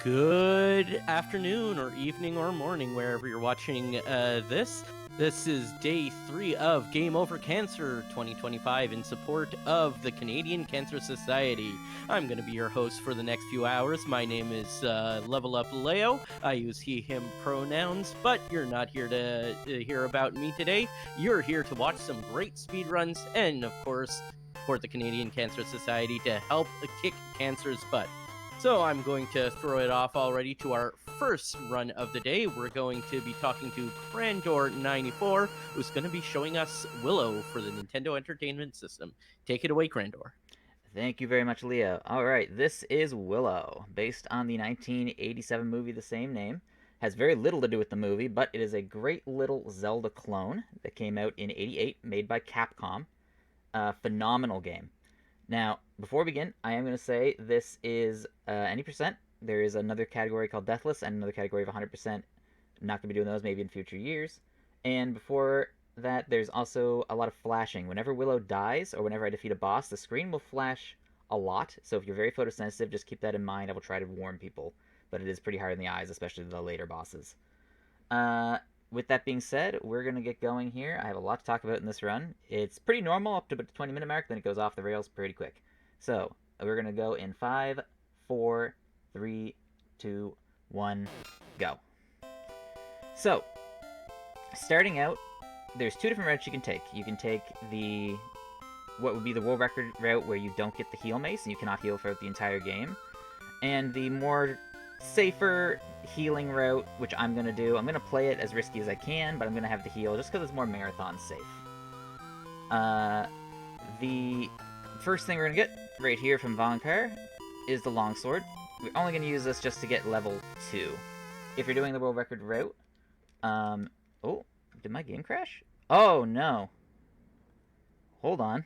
Good afternoon or evening or morning, wherever you're watching this. This is day 3 of Game Over Cancer 2025 in support of the Canadian Cancer Society. I'm going to be your host for the next few hours. My name is Level Up Leo. I use he, him pronouns, but you're not here to hear about me today. You're here to watch some great speedruns and, of course, support the Canadian Cancer Society to help kick cancer's butt. So I'm going to throw it off already to our first run of the day. We're going to be talking to Crandor94, who's going to be showing us Willow for the Nintendo Entertainment System. Take it away, Crandor. Thank you very much, Leo. Alright, this is Willow, based on the 1987 movie the same name. Has very little to do with the movie, but it is a great little Zelda clone that came out in '88, made by Capcom. Phenomenal game. Now, before we begin, I am going to say this is any percent. There is another category called Deathless and another category of 100%. I'm not going to be doing those, maybe in future years. And before that, there's also a lot of flashing. Whenever Willow dies, or whenever I defeat a boss, the screen will flash a lot. So if you're very photosensitive, just keep that in mind. I will try to warn people. But it is pretty hard in the eyes, especially the later bosses. With that being said, we're going to get going here. I have a lot to talk about in this run. It's pretty normal up to the 20-minute mark, then it goes off the rails pretty quick. So, we're going to go in 5, 4, 3, 2, 1, go. So, starting out, there's two different routes you can take. You can take what would be the world record route where you don't get the heal mace and you cannot heal throughout the entire game. And the more safer healing route, which I'm going to do. I'm going to play it as risky as I can, but I'm going to have the heal just because it's more marathon safe. The first thing we're going to get right here from Vankar is the longsword. We're only going to use this just to get level 2. If you're doing the world record route... oh, did my game crash? Oh, no. Hold on.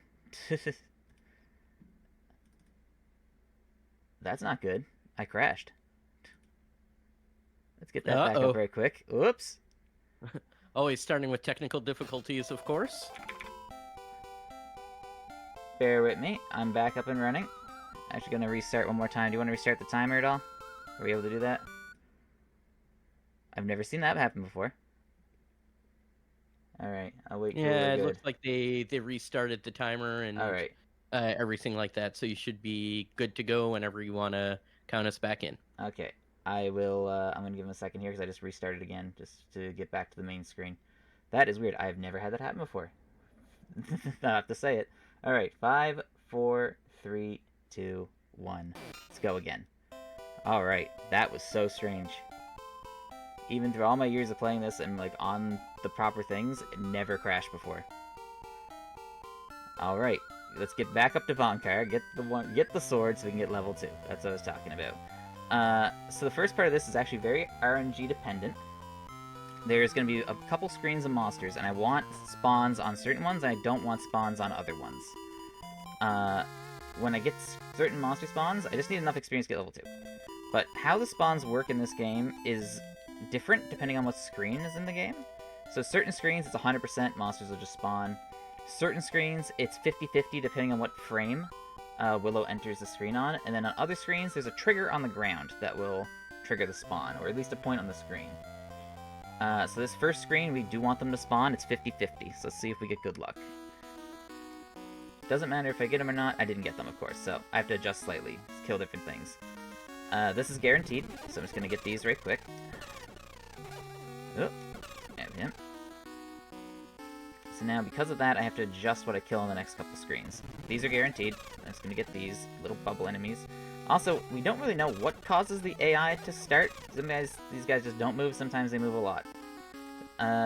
That's not good. I crashed. Let's get that back up very quick. Oops. Always starting with technical difficulties, of course. Bear with me. I'm back up and running. Actually going to restart one more time. Do you want to restart the timer at all? Are we able to do that? I've never seen that happen before. Alright, I'll wait. Yeah, it looks like they restarted the timer and everything like that, so you should be good to go whenever you want to count us back in. Okay. I will, I'm going to give him a second here because I just restarted again just to get back to the main screen. That is weird. I've never had that happen before. I have to say it. Alright, 5, 4, 3, 2, 1. Let's go again. Alright, that was so strange. Even through all my years of playing this and, like, on the proper things, it never crashed before. Alright, let's get back up to Vankar, get the sword so we can get level 2. That's what I was talking about. So the first part of this is actually very RNG dependent. There's going to be a couple screens of monsters, and I want spawns on certain ones, and I don't want spawns on other ones. When I get certain monster spawns, I just need enough experience to get level 2. But how the spawns work in this game is different depending on what screen is in the game. So certain screens, it's 100% monsters will just spawn. Certain screens, it's 50-50 depending on what frame Willow enters the screen on, and then on other screens there's a trigger on the ground that will trigger the spawn, or at least a point on the screen. So this first screen, we do want them to spawn, it's 50-50, so let's see if we get good luck. Doesn't matter if I get them or not, I didn't get them of course, so I have to adjust slightly, kill different things. This is guaranteed, so I'm just going to get these right quick. Oh, there we go. So now, because of that, I have to adjust what I kill in the next couple screens. These are guaranteed. I'm just going to get these little bubble enemies. Also, we don't really know what causes the AI to start. These guys just don't move. Sometimes they move a lot.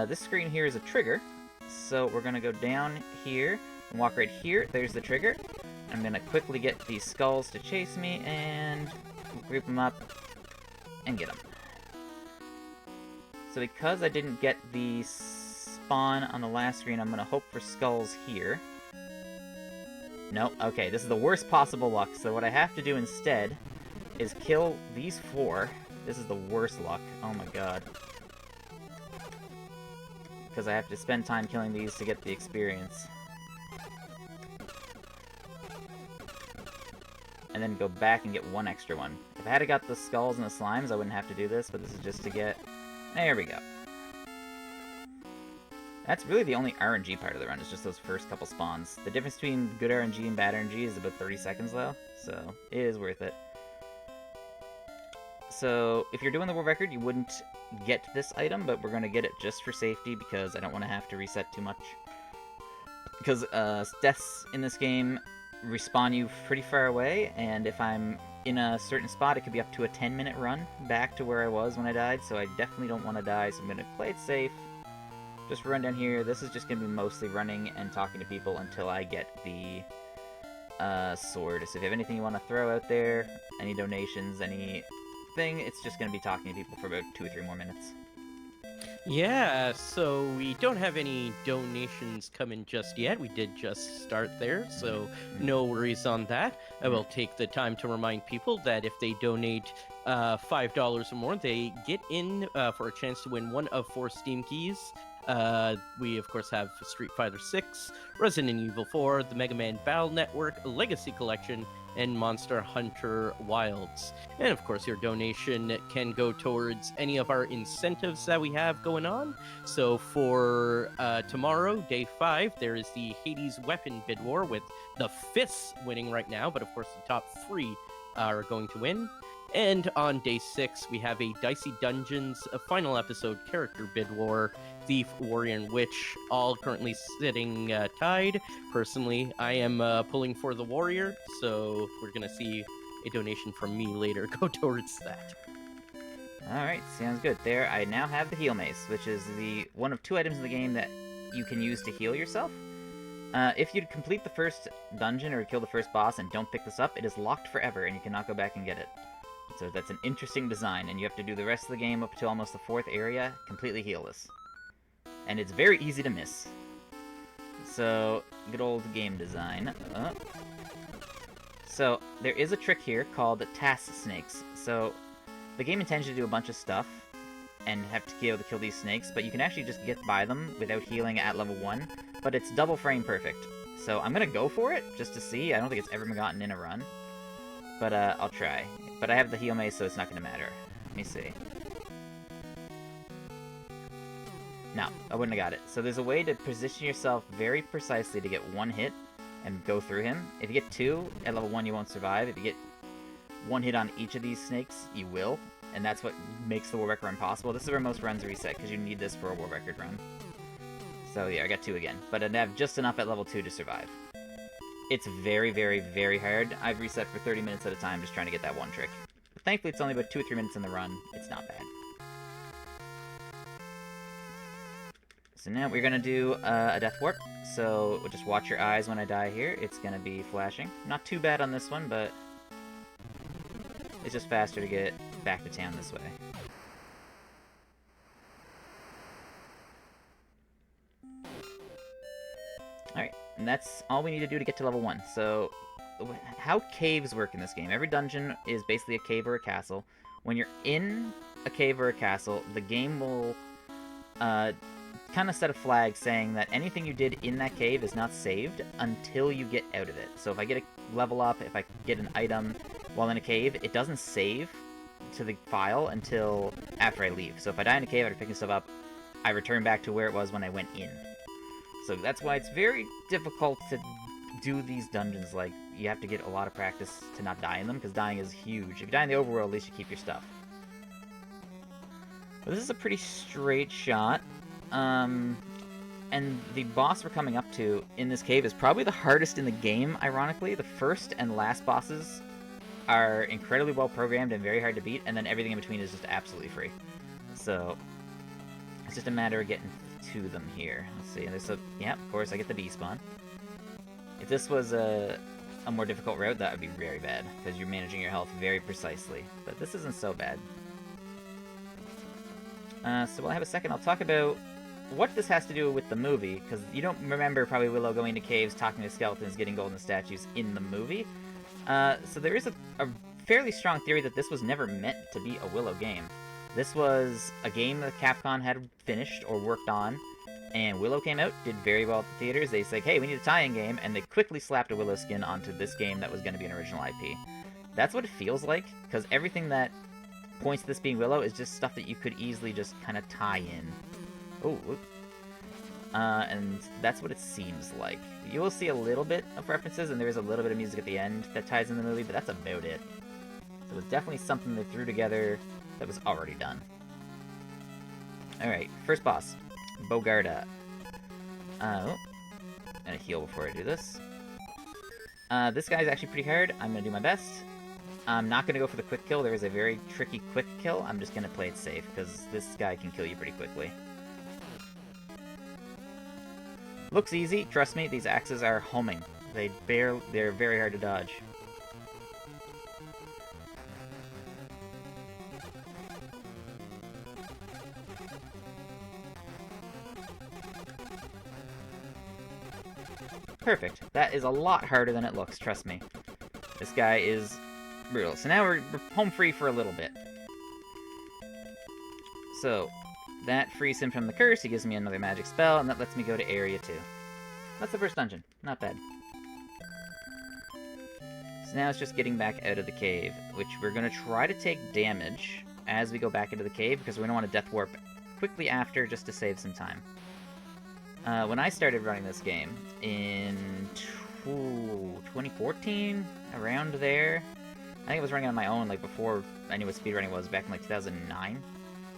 This screen here is a trigger. So we're going to go down here and walk right here. There's the trigger. I'm going to quickly get these skulls to chase me and group them up and get them. So because I didn't get the spawn on the last screen, I'm going to hope for skulls here. No, okay, this is the worst possible luck, so what I have to do instead is kill these 4. This is the worst luck, oh my god. Because I have to spend time killing these to get the experience. And and then go back and get one extra one. If I had got the skulls and the slimes, I wouldn't have to do this, but this is just to get... There we go. That's really the only RNG part of the run, is just those first couple spawns. The difference between good RNG and bad RNG is about 30 seconds, though, so it is worth it. So, if you're doing the world record, you wouldn't get this item, but we're going to get it just for safety, because I don't want to have to reset too much. Because deaths in this game respawn you pretty far away, and if I'm in a certain spot, it could be up to a 10-minute run back to where I was when I died, so I definitely don't want to die, so I'm going to play it safe. Just run down here. This is just going to be mostly running and talking to people until I get the sword. So if you have anything you want to throw out there, any donations, anything, it's just going to be talking to people for about 2 or 3 more minutes. Yeah, so we don't have any donations coming just yet. We did just start there, so no worries on that. I will take the time to remind people that if they donate $5 or more, they get in for a chance to win one of 4 Steam keys. We, of course, have Street Fighter 6, Resident Evil 4, the Mega Man Battle Network, Legacy Collection, and Monster Hunter Wilds. And, of course, your donation can go towards any of our incentives that we have going on. So for tomorrow, day 5, there is the Hades Weapon Bid War with the Fists winning right now, but, of course, the top 3 are going to win. And on day 6, we have a Dicey Dungeons final episode character bid war, Thief, Warrior, and Witch, all currently sitting tied. Personally, I am pulling for the Warrior, so we're going to see a donation from me later go towards that. Alright, sounds good. There, I now have the Heal Mace, which is the one of 2 items in the game that you can use to heal yourself. If you complete the first dungeon or kill the first boss and don't pick this up, it is locked forever and you cannot go back and get it. So that's an interesting design, and you have to do the rest of the game up to almost the 4th area, completely healless. And it's very easy to miss. So, good old game design. So, there is a trick here called Task Snakes. So, the game intends you to do a bunch of stuff, and have to be able to kill these snakes, but you can actually just get by them without healing at level 1, but it's double frame perfect. So, I'm gonna go for it, just to see. I don't think it's ever been gotten in a run. But, I'll try. But I have the heal mace, so it's not going to matter. Let me see. No, I wouldn't have got it. So there's a way to position yourself very precisely to get 1 hit and go through him. If you get 2, at level 1 you won't survive. If you get 1 hit on each of these snakes, you will. And that's what makes the world record run possible. This is where most runs reset, because you need this for a world record run. So yeah, I got 2 again. But I'd have just enough at level 2 to survive. It's very, very, very hard. I've reset for 30 minutes at a time just trying to get that 1 trick. But thankfully, it's only about 2 or 3 minutes in the run. It's not bad. So now we're going to do a Death Warp. So just watch your eyes when I die here. It's going to be flashing. Not too bad on this one, but it's just faster to get back to town this way. Alright, and that's all we need to do to get to level 1. So, how caves work in this game. Every dungeon is basically a cave or a castle. When you're in a cave or a castle, the game will kind of set a flag saying that anything you did in that cave is not saved until you get out of it. So if I get a level up, if I get an item while in a cave, it doesn't save to the file until after I leave. So if I die in a cave after picking stuff up, I return back to where it was when I went in. So that's why it's very difficult to do these dungeons. Like, you have to get a lot of practice to not die in them, because dying is huge. If you die in the overworld, at least you keep your stuff. But this is a pretty straight shot. And the boss we're coming up to in this cave is probably the hardest in the game, ironically. The first and last bosses are incredibly well programmed and very hard to beat, and then everything in between is just absolutely free. So, it's just a matter of getting to them here. Let's see, there's a... yeah, of course, I get the bee spawn. If this was a more difficult route, that would be very bad, because you're managing your health very precisely. But this isn't so bad. So while I have a second, I'll talk about what this has to do with the movie, because you don't remember probably Willow going to caves, talking to skeletons, getting golden statues in the movie. So there is a fairly strong theory that this was never meant to be a Willow game. This was a game that Capcom had finished or worked on, and Willow came out, did very well at the theaters. They said, hey, we need a tie-in game, and they quickly slapped a Willow skin onto this game that was going to be an original IP. That's what it feels like, because everything that points to this being Willow is just stuff that you could easily just kind of tie in. Oh, and that's what it seems like. You will see a little bit of references, and there is a little bit of music at the end that ties in the movie, but that's about it. So it's definitely something they threw together that was already done. Alright, first boss. Bogarda. I'm gonna heal before I do this. This guy's actually pretty hard. I'm gonna do my best. I'm not gonna go for the quick kill. There is a very tricky quick kill. I'm just gonna play it safe, because this guy can kill you pretty quickly. Looks easy. Trust me, these axes are homing. They're very hard to dodge. Perfect. That is a lot harder than it looks, trust me. This guy is brutal. So now we're home free for a little bit. So, that frees him from the curse, he gives me another magic spell, and that lets me go to Area 2. That's the first dungeon. Not bad. So now it's just getting back out of the cave, which we're going to try to take damage as we go back into the cave, because we don't want to death warp quickly after, just to save some time. When I started running this game, in 2014, around there, I think I was running on my own, like, before I knew what speedrunning was, back in, like, 2009.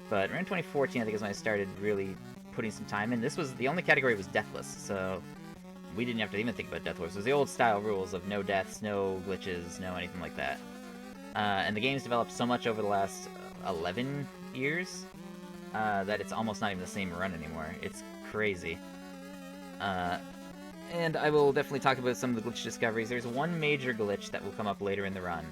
But around 2014, I think is when I started really putting some time in. This was, the only category was deathless, so we didn't have to even think about death warps. It was the old style rules of no deaths, no glitches, no anything like that. And the game's developed so much over the last 11 years that it's almost not even the same run anymore. It's crazy. And I will definitely talk about some of the glitch discoveries. There's one major glitch that will come up later in the run.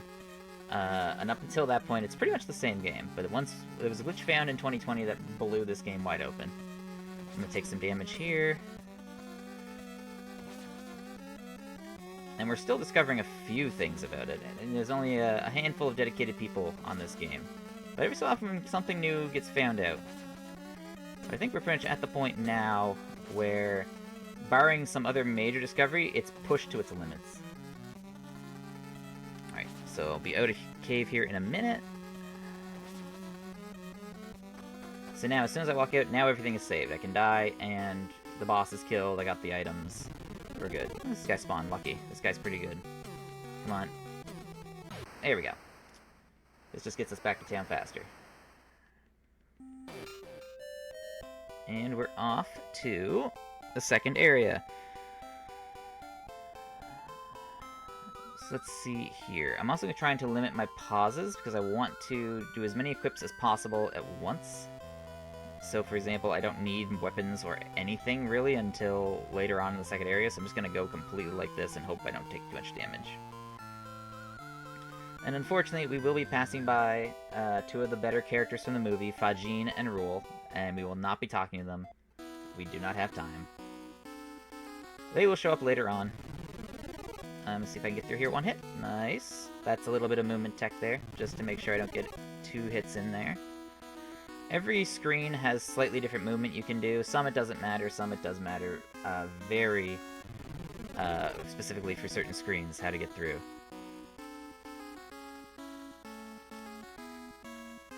And up until that point, it's pretty much the same game. But once there was a glitch found in 2020 that blew this game wide open. I'm gonna take some damage here. And we're still discovering a few things about it. And there's only a handful of dedicated people on this game. But every so often, something new gets found out. But I think we're pretty much at the point now where, barring some other major discovery, it's pushed to its limits. Alright, so I'll be out of cave here in a minute. So now, as soon as I walk out, now everything is saved. I can die, and the boss is killed, I got the items. We're good. This guy spawned lucky. This guy's pretty good. Come on. There we go. This just gets us back to town faster. And we're off to the second area. So let's see here. I'm also trying to limit my pauses because I want to do as many equips as possible at once. So, for example, I don't need weapons or anything, really, until later on in the second area, so I'm just going to go completely like this and hope I don't take too much damage. And unfortunately, we will be passing by two of the better characters from the movie, Fajin and Rule, and we will not be talking to them. We do not have time. They will show up later on. Let's see if I can get through here. One hit. Nice. That's a little bit of movement tech there, just to make sure I don't get 2 hits in there. Every screen has slightly different movement you can do. Some it doesn't matter, some it does matter very specifically for certain screens how to get through.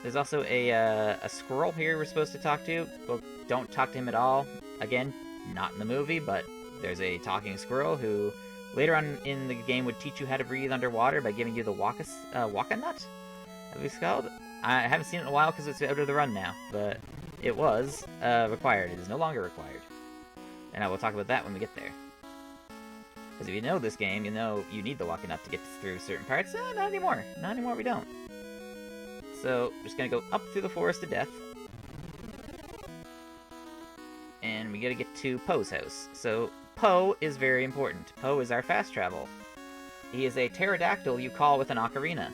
There's also a squirrel here we're supposed to talk to. Well, don't talk to him at all. Again, not in the movie, but there's a talking squirrel who later on in the game would teach you how to breathe underwater by giving you the waka nut, I believe it's called. I haven't seen it in a while because it's out of the run now, but it was required. It is no longer required. And I will talk about that when we get there. Because if you know this game, you know you need the waka nut to get through certain parts. Not anymore. Not anymore, we don't. So, we're just going to go up through the forest to death. And we gotta get to Poe's house. So, Poe is very important. Poe is our fast travel. He is a pterodactyl you call with an ocarina.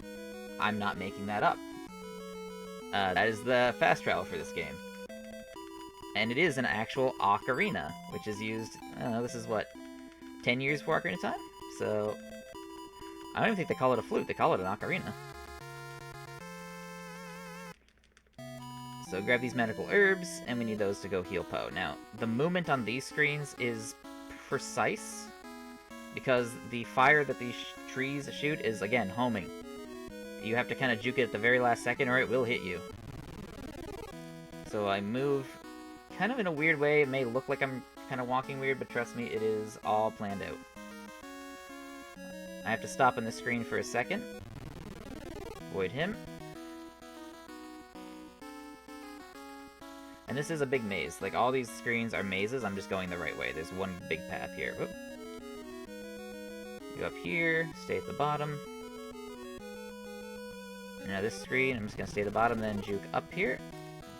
I'm not making that up. That is the fast travel for this game. And it is an actual ocarina, which is used, I don't know, this is what, 10 years for Ocarina of Time? So, I don't even think they call it a flute, they call it an ocarina. So grab these medical herbs, and we need those to go heal Poe. Now, the movement on these screens is precise, because the fire that these trees shoot is, again, homing. you have to kind of juke it at the very last second or it will hit you. So I move kind of in a weird way. It may look like I'm kind of walking weird, but trust me, it is all planned out. I have to stop on the screen for a second. Avoid him. And this is a big maze. Like, all these screens are mazes. I'm just going the right way. There's one big path here. Whoop. Go up here, stay at the bottom. Now this screen, I'm just gonna stay at the bottom, then juke up here.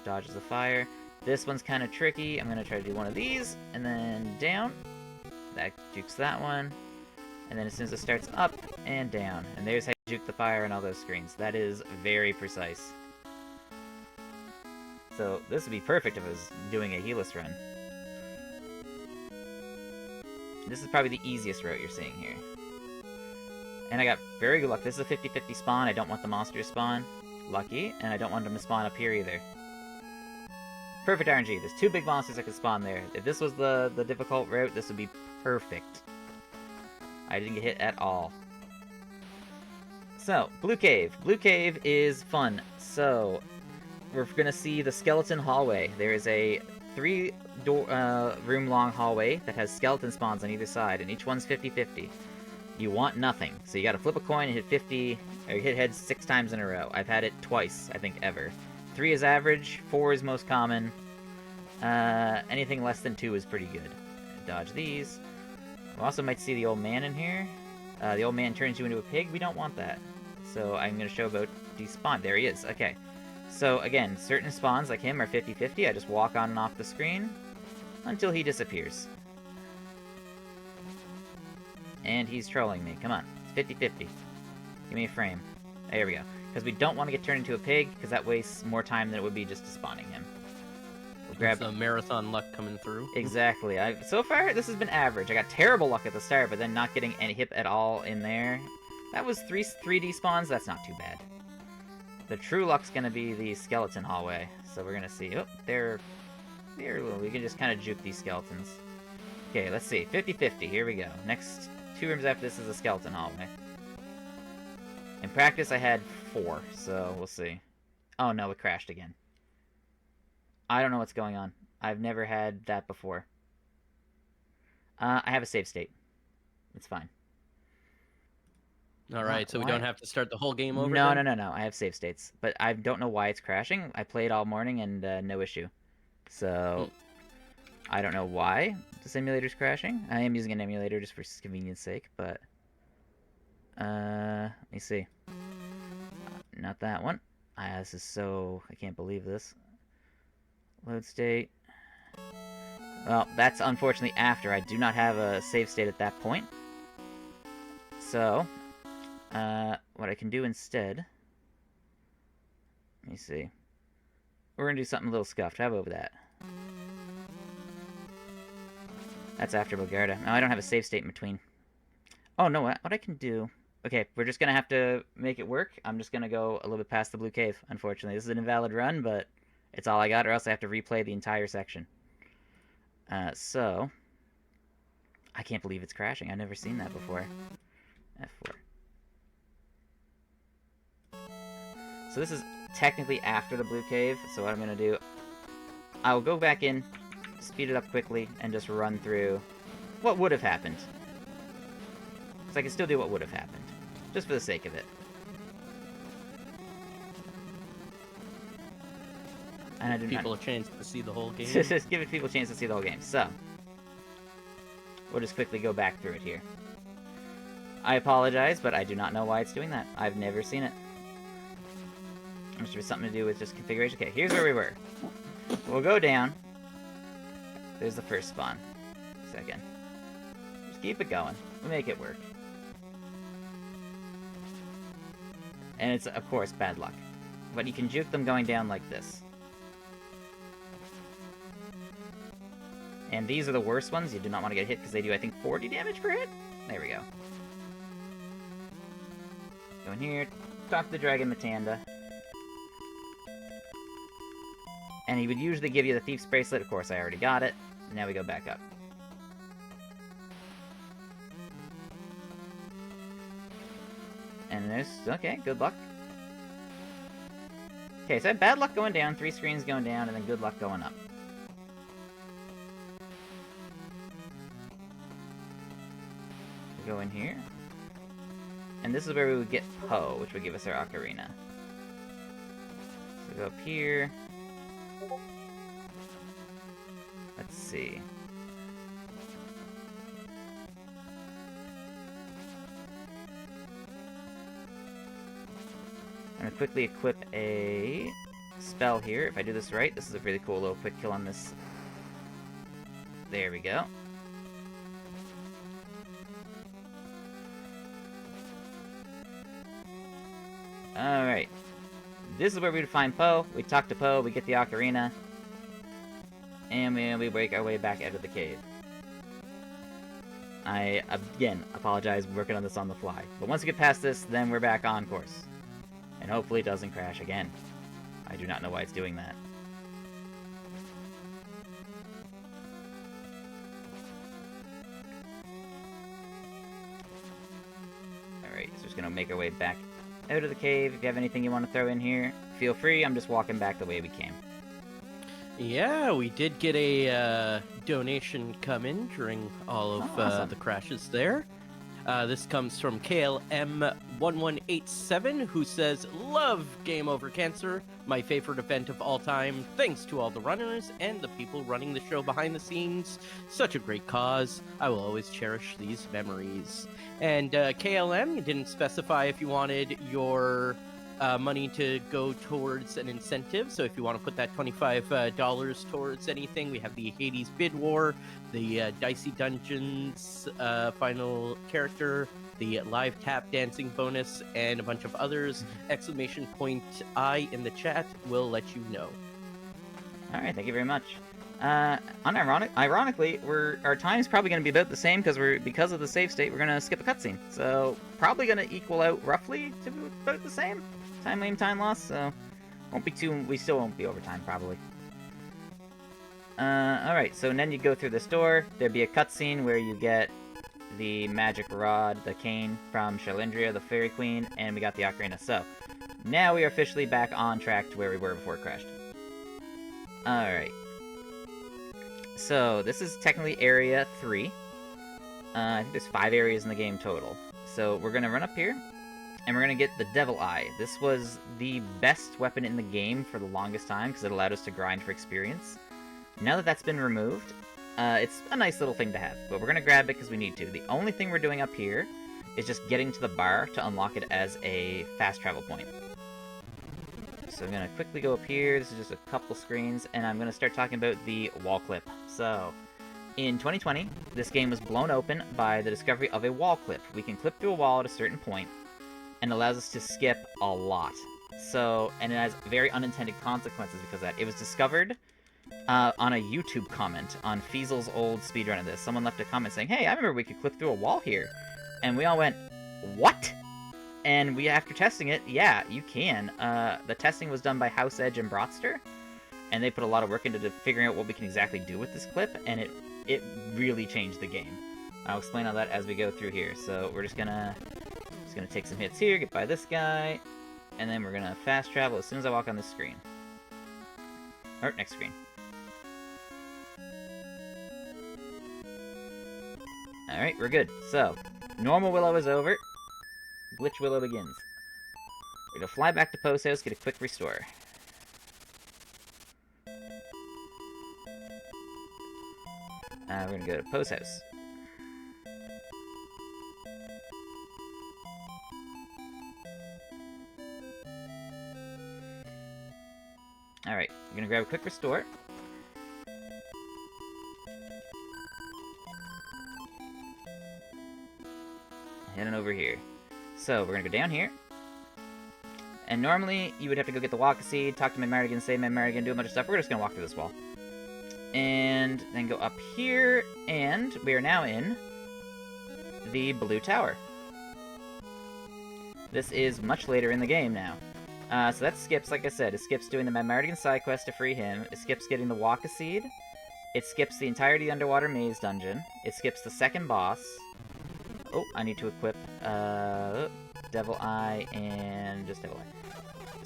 Dodges the fire. This one's kind of tricky. I'm gonna try to do one of these, and then down. That jukes that one. And then as soon as it starts up, and down. And there's how you juke the fire on all those screens. That is very precise. So this would be perfect if I was doing a heelless run. This is probably the easiest route you're seeing here. And I got very good luck. This is a 50-50 spawn. I don't want the monster to spawn. Lucky. And I don't want them to spawn up here either. Perfect RNG. There's two big monsters that could spawn there. If this was the difficult route, this would be perfect. I didn't get hit at all. So, Blue Cave. Blue Cave is fun. So, we're gonna see the skeleton hallway. There is a 3-room long hallway that has skeleton spawns on either side, and each one's 50-50. You want nothing, so you gotta flip a coin and hit 50, or hit heads 6 times in a row. I've had it twice, I think, ever. 3 is average, 4 is most common. Anything less than 2 is pretty good. Dodge these. We also might see the old man in here. The old man turns you into a pig. We don't want that. So I'm gonna show about despawn. There he is. Okay. So again, certain spawns like him are 50-50. I just walk on and off the screen until he disappears. And he's trolling me. Come on. It's 50-50. Give me a frame. There we go. Because we don't want to get turned into a pig, because that wastes more time than it would be just spawning him. We'll grab the marathon luck coming through. Exactly. So far, this has been average. I got terrible luck at the start, but then not getting any hip at all in there. That was 3D spawns. That's not too bad. The true luck's going to be the skeleton hallway. So we're going to see. Oh, they're little. We can just kind of juke these skeletons. Okay, let's see. 50-50. Here we go. Next 2 rooms after this is a skeleton hallway. In practice, I had 4, so we'll see. Oh no, it crashed again. I don't know what's going on. I've never had that before. I have a save state. It's fine. Alright, so we don't have to start the whole game over? No, no. I have save states. But I don't know why it's crashing. I played all morning and no issue. So, I don't know why the simulator's crashing. I am using an emulator just for convenience sake, but... let me see. Not that one. This is so... I can't believe this. Load state. Well, that's unfortunately after. I do not have a save state at that point. So, what I can do instead... Let me see. We're gonna do something a little scuffed. How about that? That's after Bogarda. No, I don't have a save state in between. Oh, no, what I can do... Okay, we're just gonna have to make it work. I'm just gonna go a little bit past the Blue Cave, unfortunately. This is an invalid run, but it's all I got, or else I have to replay the entire section. So... I can't believe it's crashing. I've never seen that before. F4. So this is technically after the Blue Cave, so what I'm gonna do... I'll go back in, speed it up quickly, and just run through what would have happened. Because I can still do what would have happened. Just for the sake of it. And I didn't people a chance to see the whole game. Just give people a chance to see the whole game. So, we'll just quickly go back through it here. I apologize, but I do not know why it's doing that. I've never seen it. Must have something to do with just configuration. Okay, here's where we were. We'll go down. There's the first spawn. Second. Just keep it going. We'll make it work. And it's, of course, bad luck. But you can juke them going down like this. And these are the worst ones. You do not want to get hit because they do, I think, 40 damage per hit? There we go. Go in here, talk to the Dragon Matanda. And he would usually give you the Thief's Bracelet. Of course, I already got it. Now we go back up. And there's... Okay, good luck. Okay, so I had bad luck going down, 3 screens going down, and then good luck going up. We go in here. And this is where we would get Poe, which would give us our ocarina. So we go up here. Let's see. I'm going to quickly equip a spell here. If I do this right, this is a really cool little quick kill on this. There we go. Alright. This is where we would find Poe. We talk to Poe, we get the ocarina. And we break our way back out of the cave. I, again, apologize, working on this on the fly. But once we get past this, then we're back on course. And hopefully it doesn't crash again. I do not know why it's doing that. Alright, so just gonna make our way back out of the cave. If you have anything you want to throw in here, feel free. I'm just walking back the way we came. Yeah, we did get a donation come in during all of awesome. the crashes there. This comes from KLM1187, who says, "Love Game Over Cancer, my favorite event of all time. Thanks to all the runners and the people running the show behind the scenes. Such a great cause. I will always cherish these memories." And KLM, you didn't specify if you wanted your money to go towards an incentive. So if you want to put that $25 towards anything, we have the Hades Bid War, the Dicey Dungeons final character, the live tap dancing bonus, and a bunch of others. Exclamation point I in the chat will let you know. Alright, thank you very much. Ironically, our time's probably going to be about the same because of the save state. We're going to skip a cutscene, so probably going to equal out roughly to about the same time loss. So we still won't be overtime probably. All right. So then you go through this door. There'd be a cutscene where you get the magic rod, the cane from Shalindria, the Fairy Queen, and we got the ocarina. So now we are officially back on track to where we were before it crashed. All right. So, this is technically Area 3. I think there's 5 areas in the game total. So, we're going to run up here, and we're going to get the Devil Eye. This was the best weapon in the game for the longest time, because it allowed us to grind for experience. Now that that's been removed, it's a nice little thing to have, but we're going to grab it because we need to. The only thing we're doing up here is just getting to the bar to unlock it as a fast travel point. So I'm going to quickly go up here. This is just a couple screens, and I'm going to start talking about the wall clip. So, in 2020, this game was blown open by the discovery of a wall clip. We can clip through a wall at a certain point, and allows us to skip a lot. So, and it has very unintended consequences because of that. It was discovered on a YouTube comment on Feasel's old speedrun of this. Someone left a comment saying, "Hey, I remember we could clip through a wall here." And we all went, "What?" And after testing it, yeah, you can. The testing was done by House Edge and Broadster, and they put a lot of work into figuring out what we can exactly do with this clip, and it really changed the game. I'll explain all that as we go through here. So we're just gonna take some hits here, get by this guy, and then we're gonna fast travel as soon as I walk on this screen. Or next screen. Alright, we're good. So, normal Willow is over. Glitch Willow begins. We're gonna fly back to Poe's house, get a quick restore. We're gonna go to Poe's house. Alright, we're gonna grab a quick restore. Heading over here. So, we're gonna go down here. And normally, you would have to go get the Waka Seed, talk to Mardigan, save Mardigan, do a bunch of stuff. We're just gonna walk through this wall. And then go up here, and we are now in the Blue Tower. This is much later in the game now. So that skips, like I said, it skips doing the Mardigan side quest to free him, it skips getting the Waka Seed, it skips the entirety of the Underwater Maze dungeon, it skips the second boss. Oh, I need to equip Devil Eye and just Devil Eye.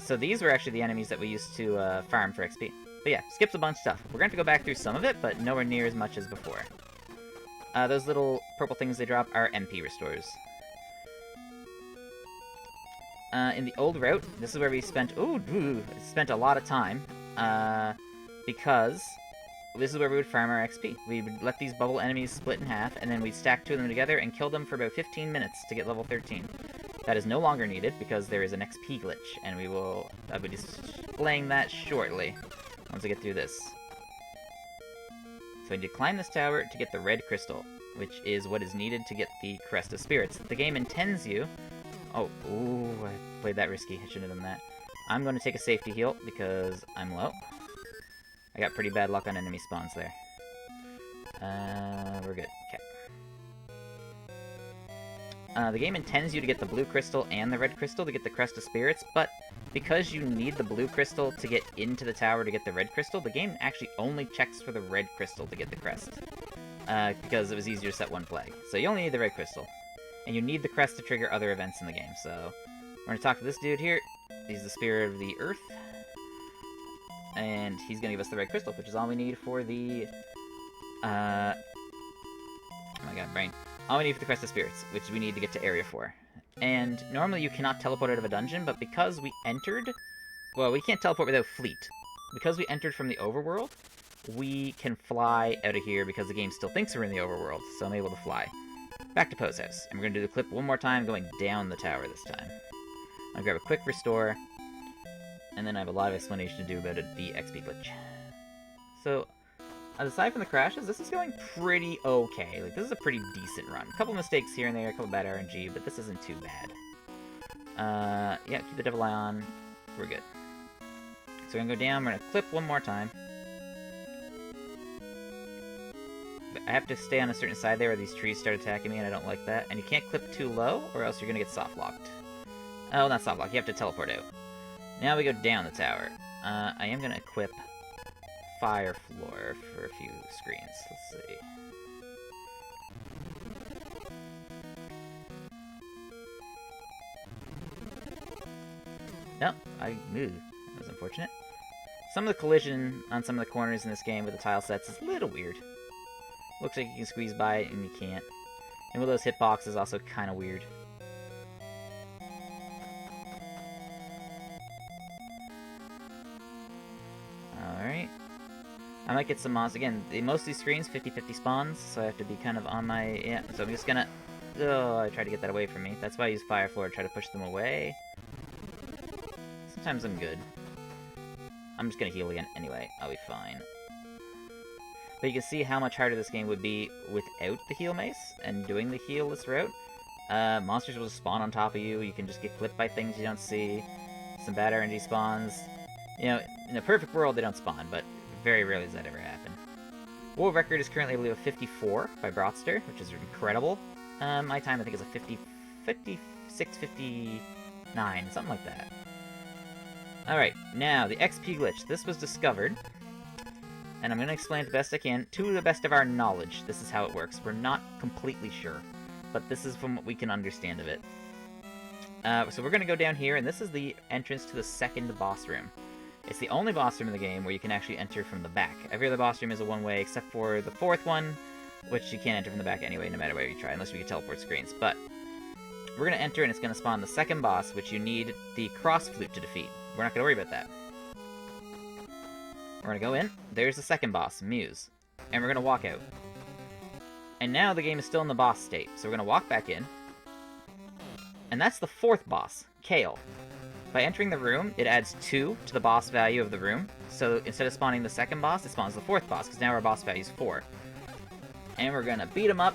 So these were actually the enemies that we used to farm for XP. But yeah, skips a bunch of stuff. We're going to go back through some of it, but nowhere near as much as before. Those little purple things they drop are MP restores. In the old route, this is where we spent spent a lot of time, because this is where we would farm our XP. We would let these bubble enemies split in half, and then we'd stack two of them together and kill them for about 15 minutes to get level 13. That is no longer needed because there is an XP glitch, and I'll be displaying that shortly once I get through this. So we need to climb this tower to get the red crystal, which is what is needed to get the Crest of Spirits. The game intends you... I played that risky. I shouldn't have done that. I'm going to take a safety heal because I'm low. I got pretty bad luck on enemy spawns there. We're good. Okay. The game intends you to get the blue crystal and the red crystal to get the Crest of Spirits, but because you need the blue crystal to get into the tower to get the red crystal, the game actually only checks for the red crystal to get the crest. Because it was easier to set one flag. So you only need the red crystal. And you need the crest to trigger other events in the game, so... We're gonna talk to this dude here. He's the Spirit of the Earth. And he's gonna give us the red crystal, which is all we need for the... Oh my god, brain. All we need for the Crest of Spirits, which we need to get to Area 4. And normally you cannot teleport out of a dungeon, but because we entered... Well, we can't teleport without fleet. Because we entered from the overworld, we can fly out of here because the game still thinks we're in the overworld, so I'm able to fly. Back to Poe's house, and we're going to do the clip one more time, going down the tower this time. I'll grab a quick restore, and then I have a lot of explanation to do about the XP glitch. So, aside from the crashes, this is going pretty okay. Like, this is a pretty decent run. A couple mistakes here and there, a couple bad RNG, but this isn't too bad. Yeah, keep the devil eye on. We're good. So we're going to go down, we're going to clip one more time. I have to stay on a certain side there or these trees start attacking me and I don't like that. And you can't clip too low or else you're going to get soft-locked. Oh, not soft-locked. You have to teleport out. Now we go down the tower. I am going to equip Fire Floor for a few screens. Let's see. No, that was unfortunate. Some of the collision on some of the corners in this game with the tile sets is a little weird. Looks like you can squeeze by it, and you can't. And with those hitboxes is also kind of weird. Alright. I might get some mods. Again, most of these screens, 50-50 spawns, so I have to be kind of on my... Yeah, so I'm just gonna... Oh, I tried to get that away from me. That's why I use Fire Floor to try to push them away. Sometimes I'm good. I'm just gonna heal again anyway. I'll be fine. But you can see how much harder this game would be without the heal mace and doing the heal-less route. Monsters will just spawn on top of you. You can just get clipped by things you don't see. Some bad RNG spawns. You know, in a perfect world, they don't spawn, but very rarely does that ever happen. World record is currently, I believe, a 54 by Broadster, which is incredible. My time, I think, is a 56, 59, something like that. Alright, now, the XP glitch. This was discovered... And I'm going to explain it the best I can, to the best of our knowledge. This is how it works. We're not completely sure, but this is from what we can understand of it. So we're going to go down here, and this is the entrance to the second boss room. It's the only boss room in the game where you can actually enter from the back. Every other boss room is a one-way, except for the fourth one, which you can't enter from the back anyway, no matter where you try, unless we can teleport screens. But we're going to enter, and it's going to spawn the second boss, which you need the cross flute to defeat. We're not going to worry about that. We're gonna go in, there's the second boss, Muse, and we're gonna walk out. And now the game is still in the boss state, so we're gonna walk back in, and that's the fourth boss, Kale. By entering the room, it adds 2 to the boss value of the room, so instead of spawning the second boss, it spawns the fourth boss, because now our boss value is 4. And we're gonna beat him up,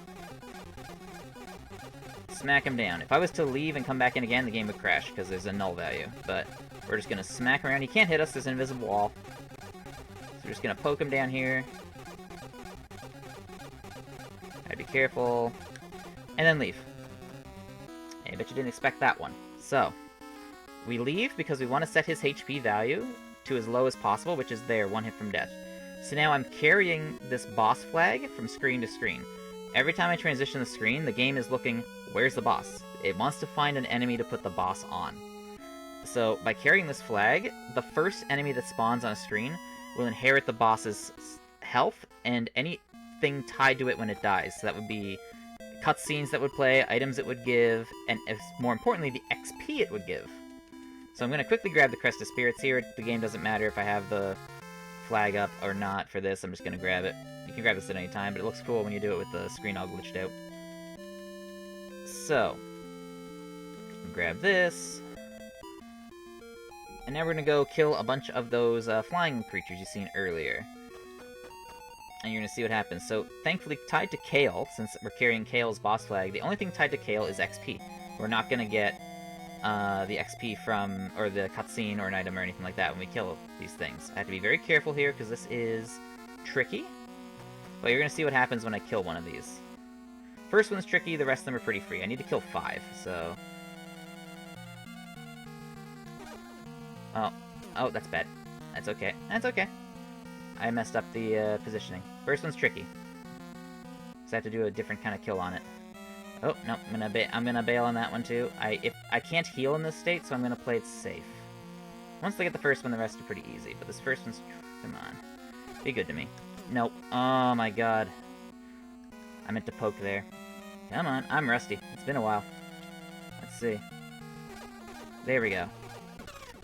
smack him down. If I was to leave and come back in again, the game would crash, because there's a null value, but we're just gonna smack around. He can't hit us, there's an invisible wall. We're just gonna poke him down here. Gotta be careful. And then leave. Hey, I bet you didn't expect that one. So, we leave because we want to set his HP value to as low as possible, which is there, 1 hit from death. So now I'm carrying this boss flag from screen to screen. Every time I transition the screen, the game is looking, where's the boss? It wants to find an enemy to put the boss on. So, by carrying this flag, the first enemy that spawns on a screen will inherit the boss's health and anything tied to it when it dies. So that would be cutscenes that would play, items it would give, and more importantly, the XP it would give. So I'm going to quickly grab the Crest of Spirits here. The game doesn't matter if I have the flag up or not for this. I'm just going to grab it. You can grab this at any time, but it looks cool when you do it with the screen all glitched out. So, grab this. And now we're going to go kill a bunch of those flying creatures you've seen earlier. And you're going to see what happens. So, thankfully, tied to Kale, since we're carrying Kale's boss flag, the only thing tied to Kale is XP. We're not going to get the XP from, or the cutscene or an item or anything like that when we kill these things. I have to be very careful here, because this is tricky. But you're going to see what happens when I kill one of these. First one's tricky, the rest of them are pretty free. I need to kill 5, so... Oh, that's bad. That's okay. That's okay. I messed up the positioning. First one's tricky. So I have to do a different kind of kill on it. Oh, no, I'm gonna bail on that one too. I can't heal in this state, so I'm gonna play it safe. Once I get the first one, the rest are pretty easy, but this first one's... Come on. Be good to me. Nope. Oh my god. I meant to poke there. Come on, I'm rusty. It's been a while. Let's see. There we go.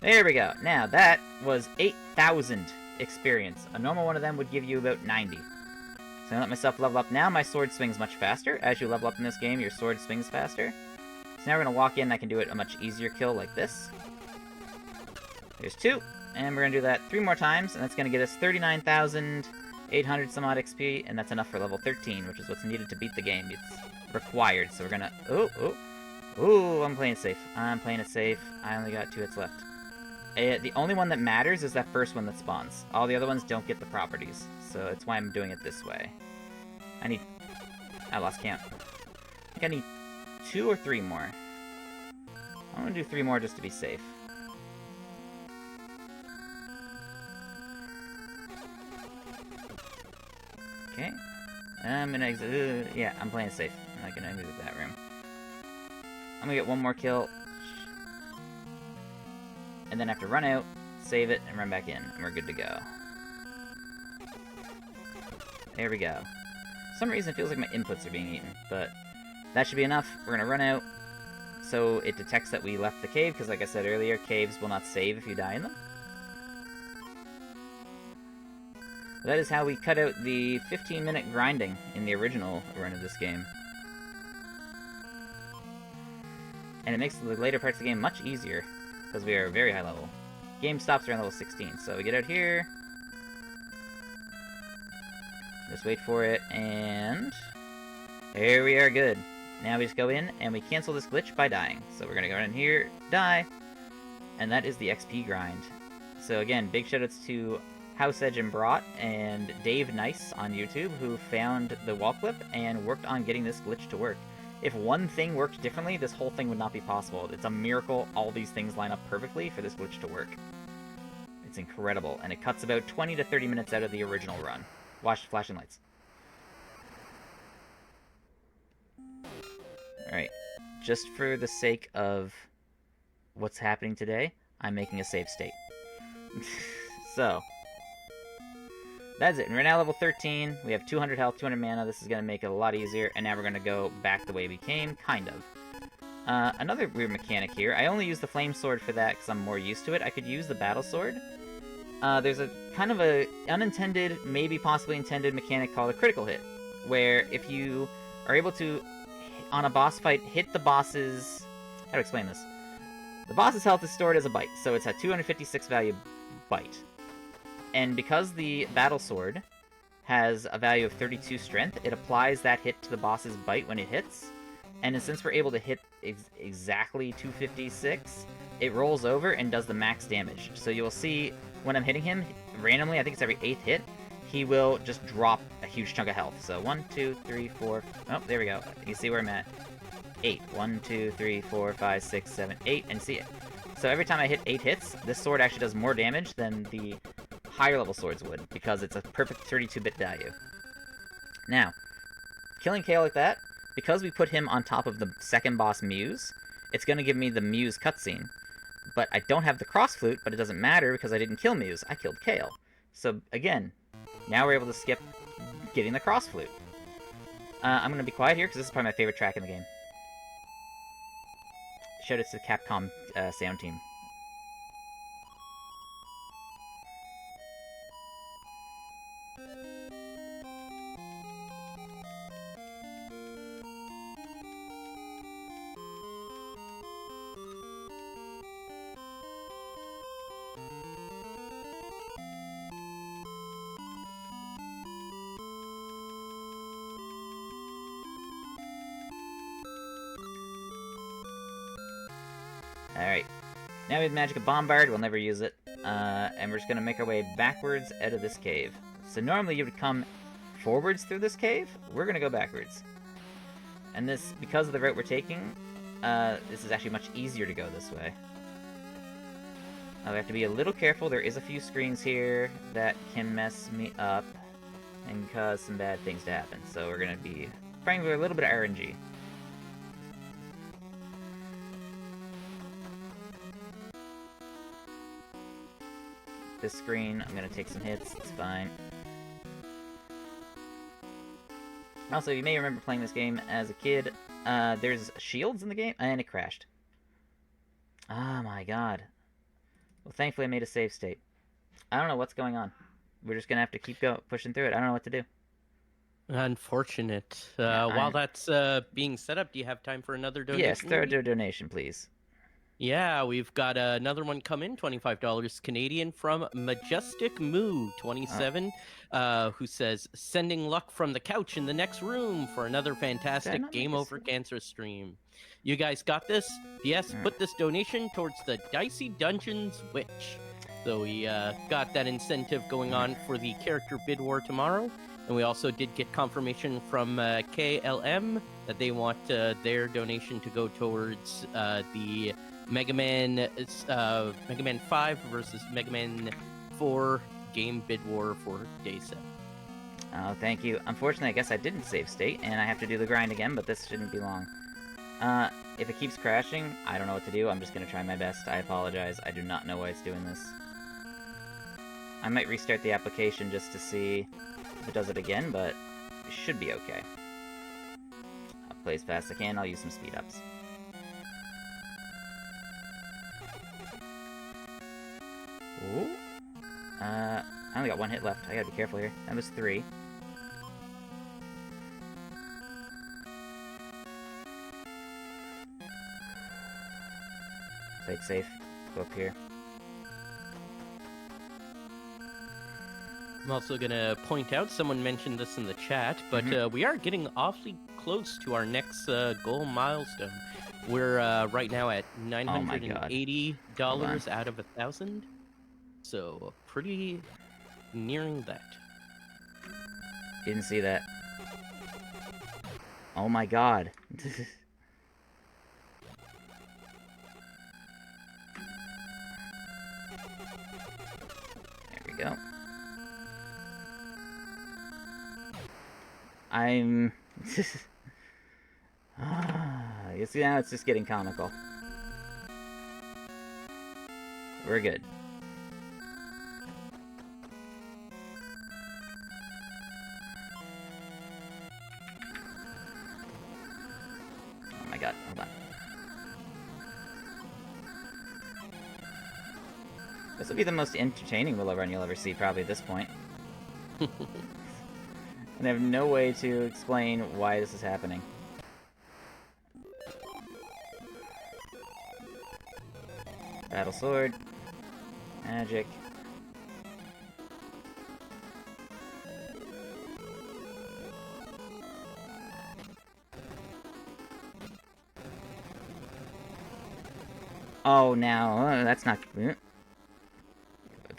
There we go. Now, that was 8,000 experience. A normal one of them would give you about 90. So I'm gonna let myself level up. Now my sword swings much faster. As you level up in this game, your sword swings faster. So now we're gonna walk in and I can do it a much easier kill like this. There's 2. And we're gonna do that 3 more times, and that's gonna get us 39,800 some odd XP, and that's enough for level 13, which is what's needed to beat the game. It's required, so we're gonna... Ooh, I'm playing it safe. I'm playing it safe. I only got 2 hits left. The only one that matters is that first one that spawns. All the other ones don't get the properties, so that's why I'm doing it this way. I lost count. I think I need 2 or 3 more. I'm gonna do 3 more just to be safe. Okay. I'm gonna exit. Yeah, I'm playing safe. I'm not gonna exit that room. I'm gonna get 1 more kill. And then have to run out, save it, and run back in. And we're good to go. There we go. For some reason it feels like my inputs are being eaten, but that should be enough. We're gonna run out, so it detects that we left the cave, because like I said earlier, caves will not save if you die in them. That is how we cut out the 15-minute grinding in the original run of this game. And it makes the later parts of the game much easier, because we are very high level. Game stops around level 16, so we get out here. Just wait for it, and... There we are, good. Now we just go in, and we cancel this glitch by dying. So we're gonna go in here, die, and that is the XP grind. So again, big shoutouts to House Edge and Brought and Dave Nice on YouTube, who found the wall clip and worked on getting this glitch to work. If one thing worked differently, this whole thing would not be possible. It's a miracle all these things line up perfectly for this glitch to work. It's incredible, and it cuts about 20 to 30 minutes out of the original run. Watch the flashing lights. Alright, just for the sake of what's happening today, I'm making a save state. So, that's it. And we're now level 13. We have 200 health, 200 mana. This is going to make it a lot easier. And now we're going to go back the way we came, kind of. Another weird mechanic here. I only use the flame sword for that because I'm more used to it. I could use the battle sword. There's a kind of a unintended, maybe possibly intended mechanic called a critical hit, where if you are able to, on a boss fight, hit the boss's... How to explain this? The boss's health is stored as a bite, so it's a 256 value bite. And because the battle sword has a value of 32 strength, it applies that hit to the boss's bite when it hits. And since we're able to hit exactly 256, it rolls over and does the max damage. So you'll see when I'm hitting him, randomly, I think it's every 8th hit, he will just drop a huge chunk of health. So 1, 2, 3, 4... Oh, there we go. You see where I'm at. 8. 1, 2, 3, 4, 5, 6, 7, 8. And see it. So every time I hit 8 hits, this sword actually does more damage than the higher level swords would, because it's a perfect 32-bit value. Now, killing Kale like that, because we put him on top of the second boss Muse, it's going to give me the Muse cutscene. But I don't have the cross flute, but it doesn't matter because I didn't kill Muse. I killed Kale. So, again, now we're able to skip getting the cross flute. I'm going to be quiet here because this is probably my favorite track in the game. Shout out to the Capcom sound team. Alright. Now we have Magic of Bombard, we'll never use it. And we're just gonna make our way backwards out of this cave. So normally you would come forwards through this cave, we're gonna go backwards. And this, because of the route we're taking, this is actually much easier to go this way. We have to be a little careful, there is a few screens here that can mess me up and cause some bad things to happen. So we're gonna be praying for a little bit of RNG. This screen, I'm gonna take some hits, it's fine. Also, you may remember playing this game as a kid. There's shields in the game, and it crashed. Oh my god. Well, thankfully I made a save state. I don't know what's going on. We're just gonna have to keep pushing through it. I don't know what to do. Unfortunate. Yeah, while that's being set up, do you have time for another donation? Yes, throw a donation, please. Yeah, we've got another one come in, $25 Canadian from Majestic Moo 27, who says, "Sending luck from the couch in the next room for another fantastic Game Over Cancer stream. You guys got this? Yes, put this donation towards the Dicey Dungeons Witch." So we got that incentive going on for the character bid war tomorrow. And we also did get confirmation from KLM that they want their donation to go towards the Mega Man 5 versus Mega Man 4 game bid war for Day 7. Oh, thank you. Unfortunately, I guess I didn't save state, and I have to do the grind again, but this shouldn't be long. If it keeps crashing, I don't know what to do. I'm just going to try my best. I apologize. I do not know why it's doing this. I might restart the application just to see if it does it again, but it should be okay. I'll play as fast as I can. I'll use some speed-ups. Ooh. I only got one hit left. I gotta be careful here. That was 3. Play it safe. Go up here. I'm also going to point out, someone mentioned this in the chat, but we are getting awfully close to our next goal milestone. We're right now at $980 out of 1,000. So, pretty nearing that. Didn't see that. Oh my god. There we go. You see, now it's just getting comical. We're good. Oh my god, hold on. This will be the most entertaining Willow run you'll ever see, probably at this point. And I have no way to explain why this is happening. Battle Sword. Magic. Oh, now, that's not... If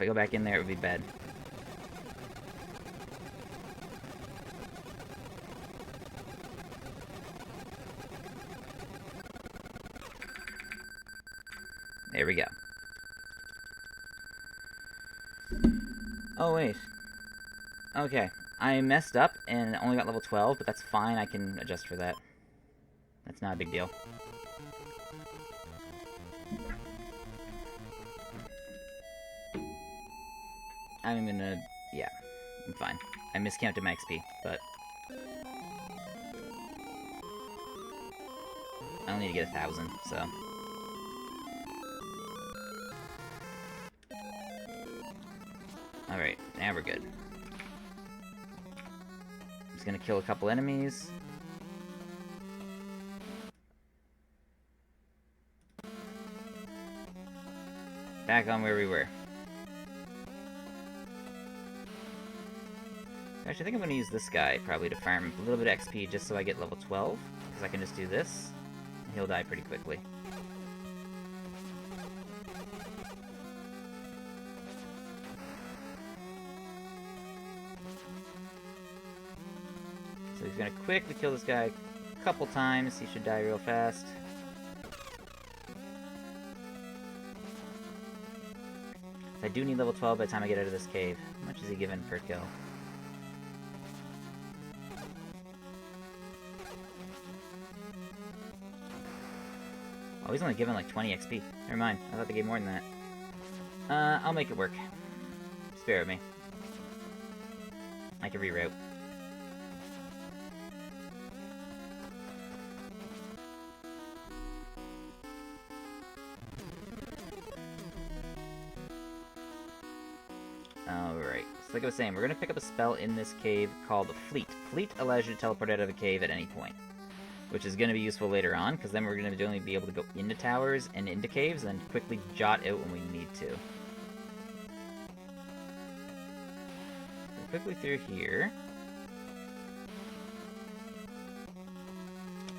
I go back in there, it would be bad. There we go. Oh, wait. Okay. I messed up and only got level 12, but that's fine. I can adjust for that. That's not a big deal. I'm gonna... yeah, I'm fine. I miscounted my XP, but... I only need to get 1,000, so... Alright, now we're good. Just gonna kill a couple enemies. Back on where we were. Actually, I think I'm gonna use this guy, probably, to farm a little bit of XP just so I get level 12. Because I can just do this, and he'll die pretty quickly. So he's gonna quickly kill this guy a couple times. He should die real fast. I do need level 12 by the time I get out of this cave. How much is he giving per kill? Oh, he's only giving like 20 XP. Never mind. I thought they gave more than that. I'll make it work. Spare with me. I can reroute. Alright, so like I was saying, we're going to pick up a spell in this cave called Fleet. Fleet allows you to teleport out of a cave at any point, which is going to be useful later on, because then we're going to only be able to go into towers and into caves, and then quickly jot out when we need to. So quickly through here.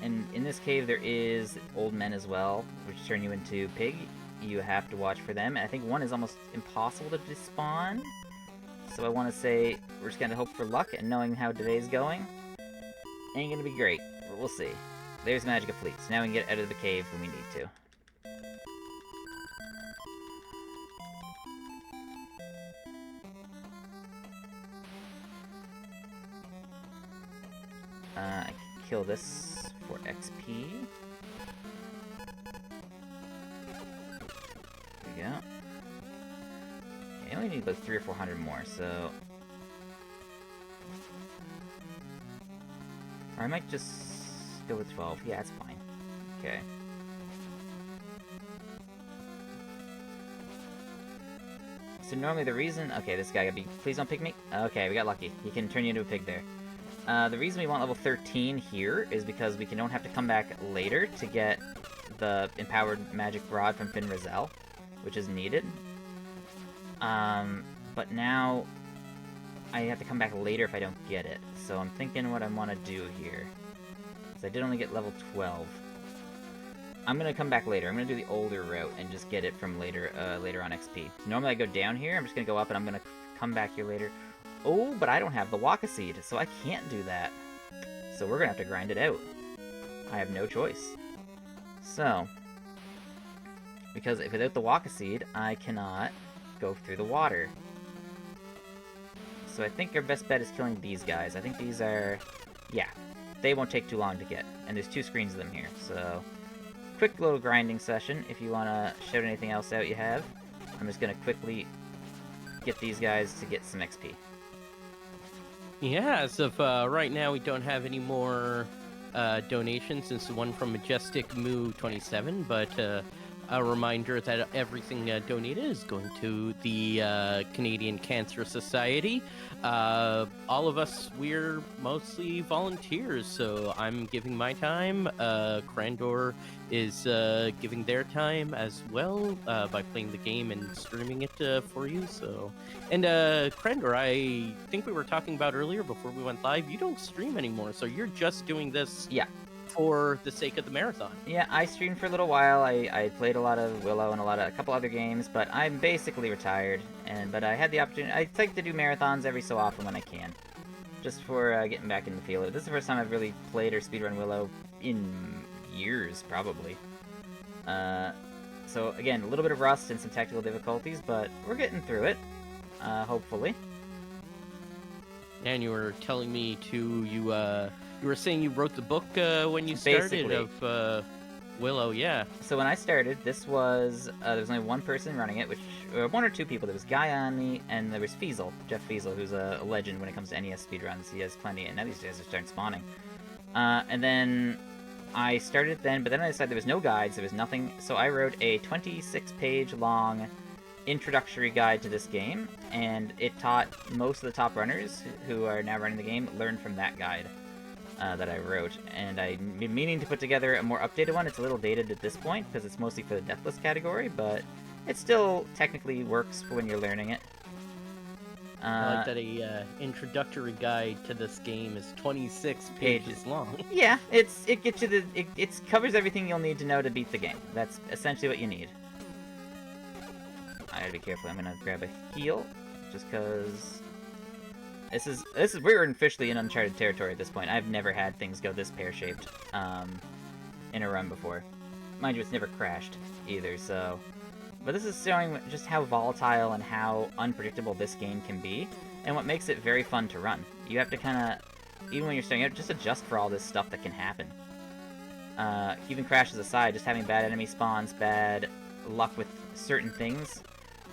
And in this cave there is old men as well, which turn you into pig. You have to watch for them, and I think one is almost impossible to despawn. So I want to say we're just going to hope for luck, and knowing how today's going, ain't going to be great, but we'll see. There's Magic of Fleet, so now we can get out of the cave when we need to. I can kill this for XP. There we go. Okay, I only need about 300 or 400 more, so... Or I might just go with 12. Yeah, that's fine. Okay. So normally the reason... Okay, this guy gotta be... Please don't pick me. Okay, we got lucky. He can turn you into a pig there. The reason we want level 13 here is because we don't have to come back later to get the Empowered Magic Rod from Fin Raziel, which is needed. But now I have to come back later if I don't get it. So I'm thinking what I want to do here. Because I did only get level 12. I'm going to come back later. I'm going to do the older route and just get it from later on XP. So normally I go down here. I'm just going to go up and I'm going to come back here later. Oh, but I don't have the Waka Seed, so I can't do that. So we're going to have to grind it out. I have no choice. So, because without the Waka Seed, I cannot go through the water. So I think our best bet is killing these guys. I think these are... yeah, they won't take too long to get. And there's 2 screens of them here, so... quick little grinding session. If you want to shout anything else out you have, I'm just going to quickly get these guys to get some XP. Yeah, as of right now, we don't have any more donations since the one from Majestic Moo 27, but a reminder that everything donated is going to the Canadian Cancer Society. All of us, we're mostly volunteers, so I'm giving my time. Crandor is giving their time as well by playing the game and streaming it for you. So, and Crandor, I think we were talking about earlier before we went live. You don't stream anymore, so you're just doing this. Yeah. For the sake of the marathon. Yeah, I streamed for a little while. I played a lot of Willow and a couple other games, but I'm basically retired. But I had the opportunity. I like to do marathons every so often when I can, just for getting back in the field. This is the first time I've really played or speedrun Willow in years, probably. So again, a little bit of rust and some technical difficulties, but we're getting through it. Hopefully. And you were telling me to you were saying you wrote the book when you started. Basically. Willow, yeah. So when I started, this was there was only one person running it, one or two people. There was Guy on me, and there was Feasel, Jeff Feasel, who's a legend when it comes to NES speedruns. He has plenty, and now these days they're starting spawning. And then I started then, but then I decided there was no guides, there was nothing, so I wrote a 26-page long introductory guide to this game, and it taught most of the top runners who are now running the game learn from that guide that I wrote, and I've been meaning to put together a more updated one. It's a little dated at this point because it's mostly for the deathless category, but it still technically works for when you're learning it. I like that a introductory guide to this game is 26 pages long. Yeah, it gets you it covers everything you'll need to know to beat the game. That's essentially what you need. I gotta be careful. I'm gonna grab a heal, just because we're officially in uncharted territory at this point. I've never had things go this pear-shaped in a run before. Mind you, it's never crashed either. So. But this is showing just how volatile and how unpredictable this game can be, and what makes it very fun to run. You have to kind of, even when you're starting out, just adjust for all this stuff that can happen. Even crashes aside, just having bad enemy spawns, bad luck with certain things,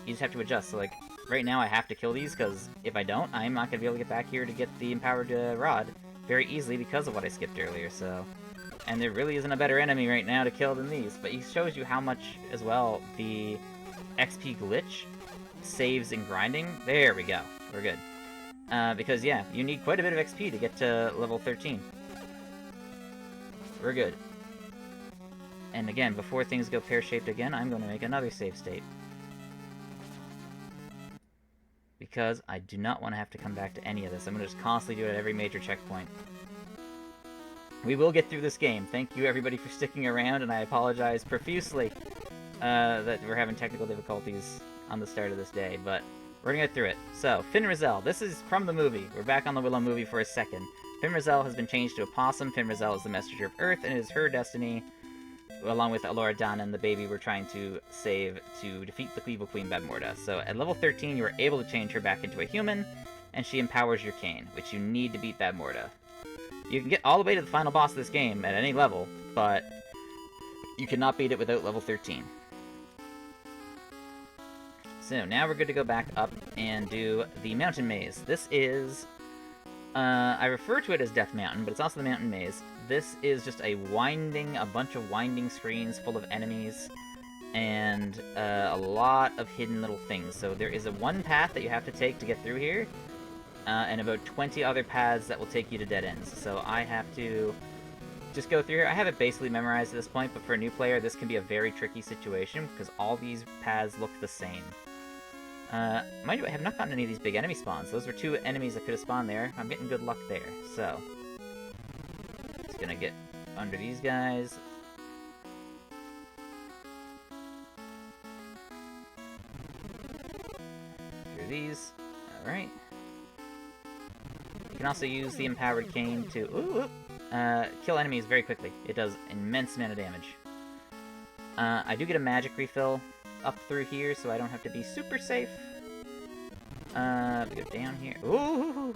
you just have to adjust. So, like, right now I have to kill these, because if I don't, I'm not going to be able to get back here to get the empowered rod very easily because of what I skipped earlier, so... And there really isn't a better enemy right now to kill than these, but he shows you how much, as well, the XP glitch saves in grinding. There we go. We're good. Because, yeah, you need quite a bit of XP to get to level 13. We're good. And again, before things go pear-shaped again, I'm going to make another save state. Because I do not want to have to come back to any of this. I'm going to just constantly do it at every major checkpoint. We will get through this game. Thank you, everybody, for sticking around, and I apologize profusely that we're having technical difficulties on the start of this day, but we're gonna get through it. So, Fin Raziel. This is from the movie. We're back on the Willow movie for a second. Fin Raziel has been changed to a possum. Fin Raziel is the messenger of Earth, and it is her destiny, along with Alora Danan, the baby we're trying to save, to defeat the evil Queen Badmorda. So, at level 13, you are able to change her back into a human, and she empowers your cane, which you need to beat Badmorda. You can get all the way to the final boss of this game at any level, but you cannot beat it without level 13. So now we're good to go back up and do the mountain maze. This is, I refer to it as Death Mountain, but it's also the mountain maze. This is just a bunch of winding screens full of enemies, and a lot of hidden little things. So there is one path that you have to take to get through here, and about 20 other paths that will take you to dead ends. So I have to just go through here. I have it basically memorized at this point, but for a new player, this can be a very tricky situation, because all these paths look the same. Mind you, I have not gotten any of these big enemy spawns. Those were two enemies that could have spawned there. I'm getting good luck there, so... Just gonna get under these guys. Through these. Alright. You can also use the empowered cane to kill enemies very quickly. It does an immense amount of damage. I do get a magic refill up through here, so I don't have to be super safe. We go down here. Ooh!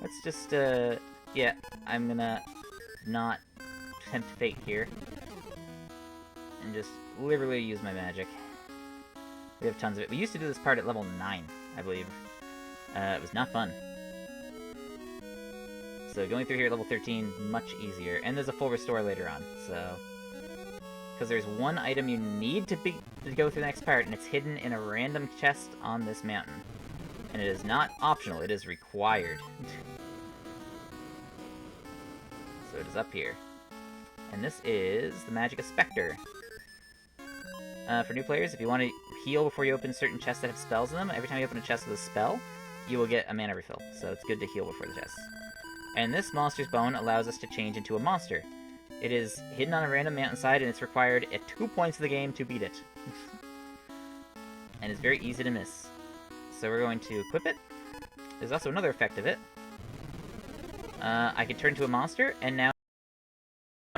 Let's just, yeah, I'm gonna not tempt fate here. And just liberally use my magic. We have tons of it. We used to do this part at level 9, I believe. It was not fun. So going through here at level 13, much easier. And there's a full restore later on, so... Because there's one item you need to go through the next part, and it's hidden in a random chest on this mountain. And it is not optional, it is required. So it is up here. And this is the Magic of Spectre. For new players, if you want to heal before you open certain chests that have spells in them, every time you open a chest with a spell, you will get a mana refill. So it's good to heal before the chests. And this monster's bone allows us to change into a monster. It is hidden on a random mountainside, and it's required at 2 points of the game to beat it. And it's very easy to miss. So we're going to equip it. There's also another effect of it. I can turn to a monster, and now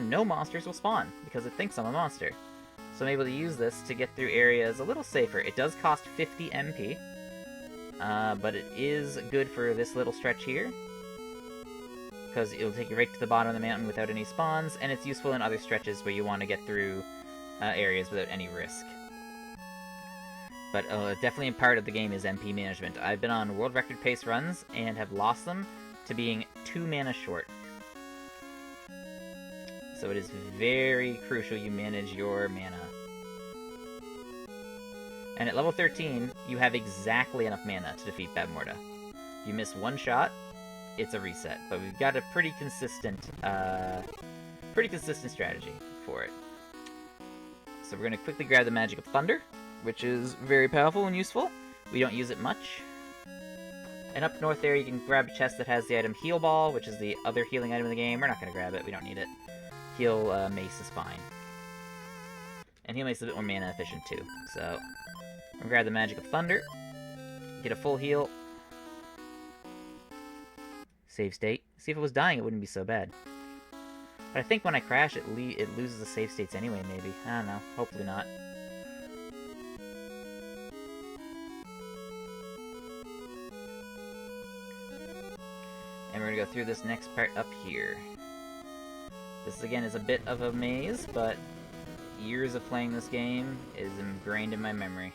no monsters will spawn, because it thinks I'm a monster. So I'm able to use this to get through areas a little safer. It does cost 50 MP, but it is good for this little stretch here. because it'll take you right to the bottom of the mountain without any spawns, and it's useful in other stretches where you want to get through areas without any risk. But definitely a part of the game is MP management. I've been on world record pace runs and have lost them to being 2 mana short. So it is very crucial you manage your mana. And at level 13, you have exactly enough mana to defeat Bad Morta. If you miss one shot, it's a reset. But we've got a pretty consistent strategy for it. So we're going to quickly grab the Magic of Thunder, which is very powerful and useful. We don't use it much. And up north there, you can grab a chest that has the item Heal Ball, which is the other healing item in the game. We're not going to grab it. We don't need it. Heal Mace is fine. And Heal Mace is a bit more mana efficient, too. So, I'm going to grab the Magic of Thunder. Get a full heal. Save state. See, if it was dying, it wouldn't be so bad. But I think when I crash, it loses the save states anyway, maybe. I don't know. Hopefully not. And we're going to go through this next part up here. This, again, is a bit of a maze, but years of playing this game is ingrained in my memory.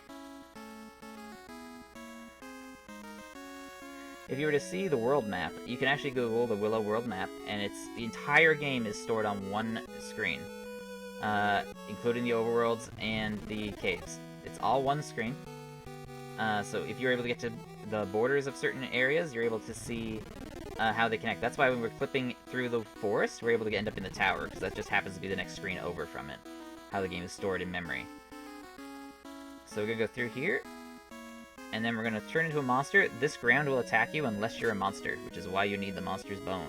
If you were to see the world map, you can actually Google the Willow world map, and the entire game is stored on one screen, including the overworlds and the caves. It's all one screen. So if you're able to get to the borders of certain areas, you're able to see how they connect. That's why when we're clipping through the forest, we're able to end up in the tower, because that just happens to be the next screen over from it. How the game is stored in memory. So we're going to go through here, and then we're going to turn into a monster. This ground will attack you unless you're a monster, which is why you need the monster's bone.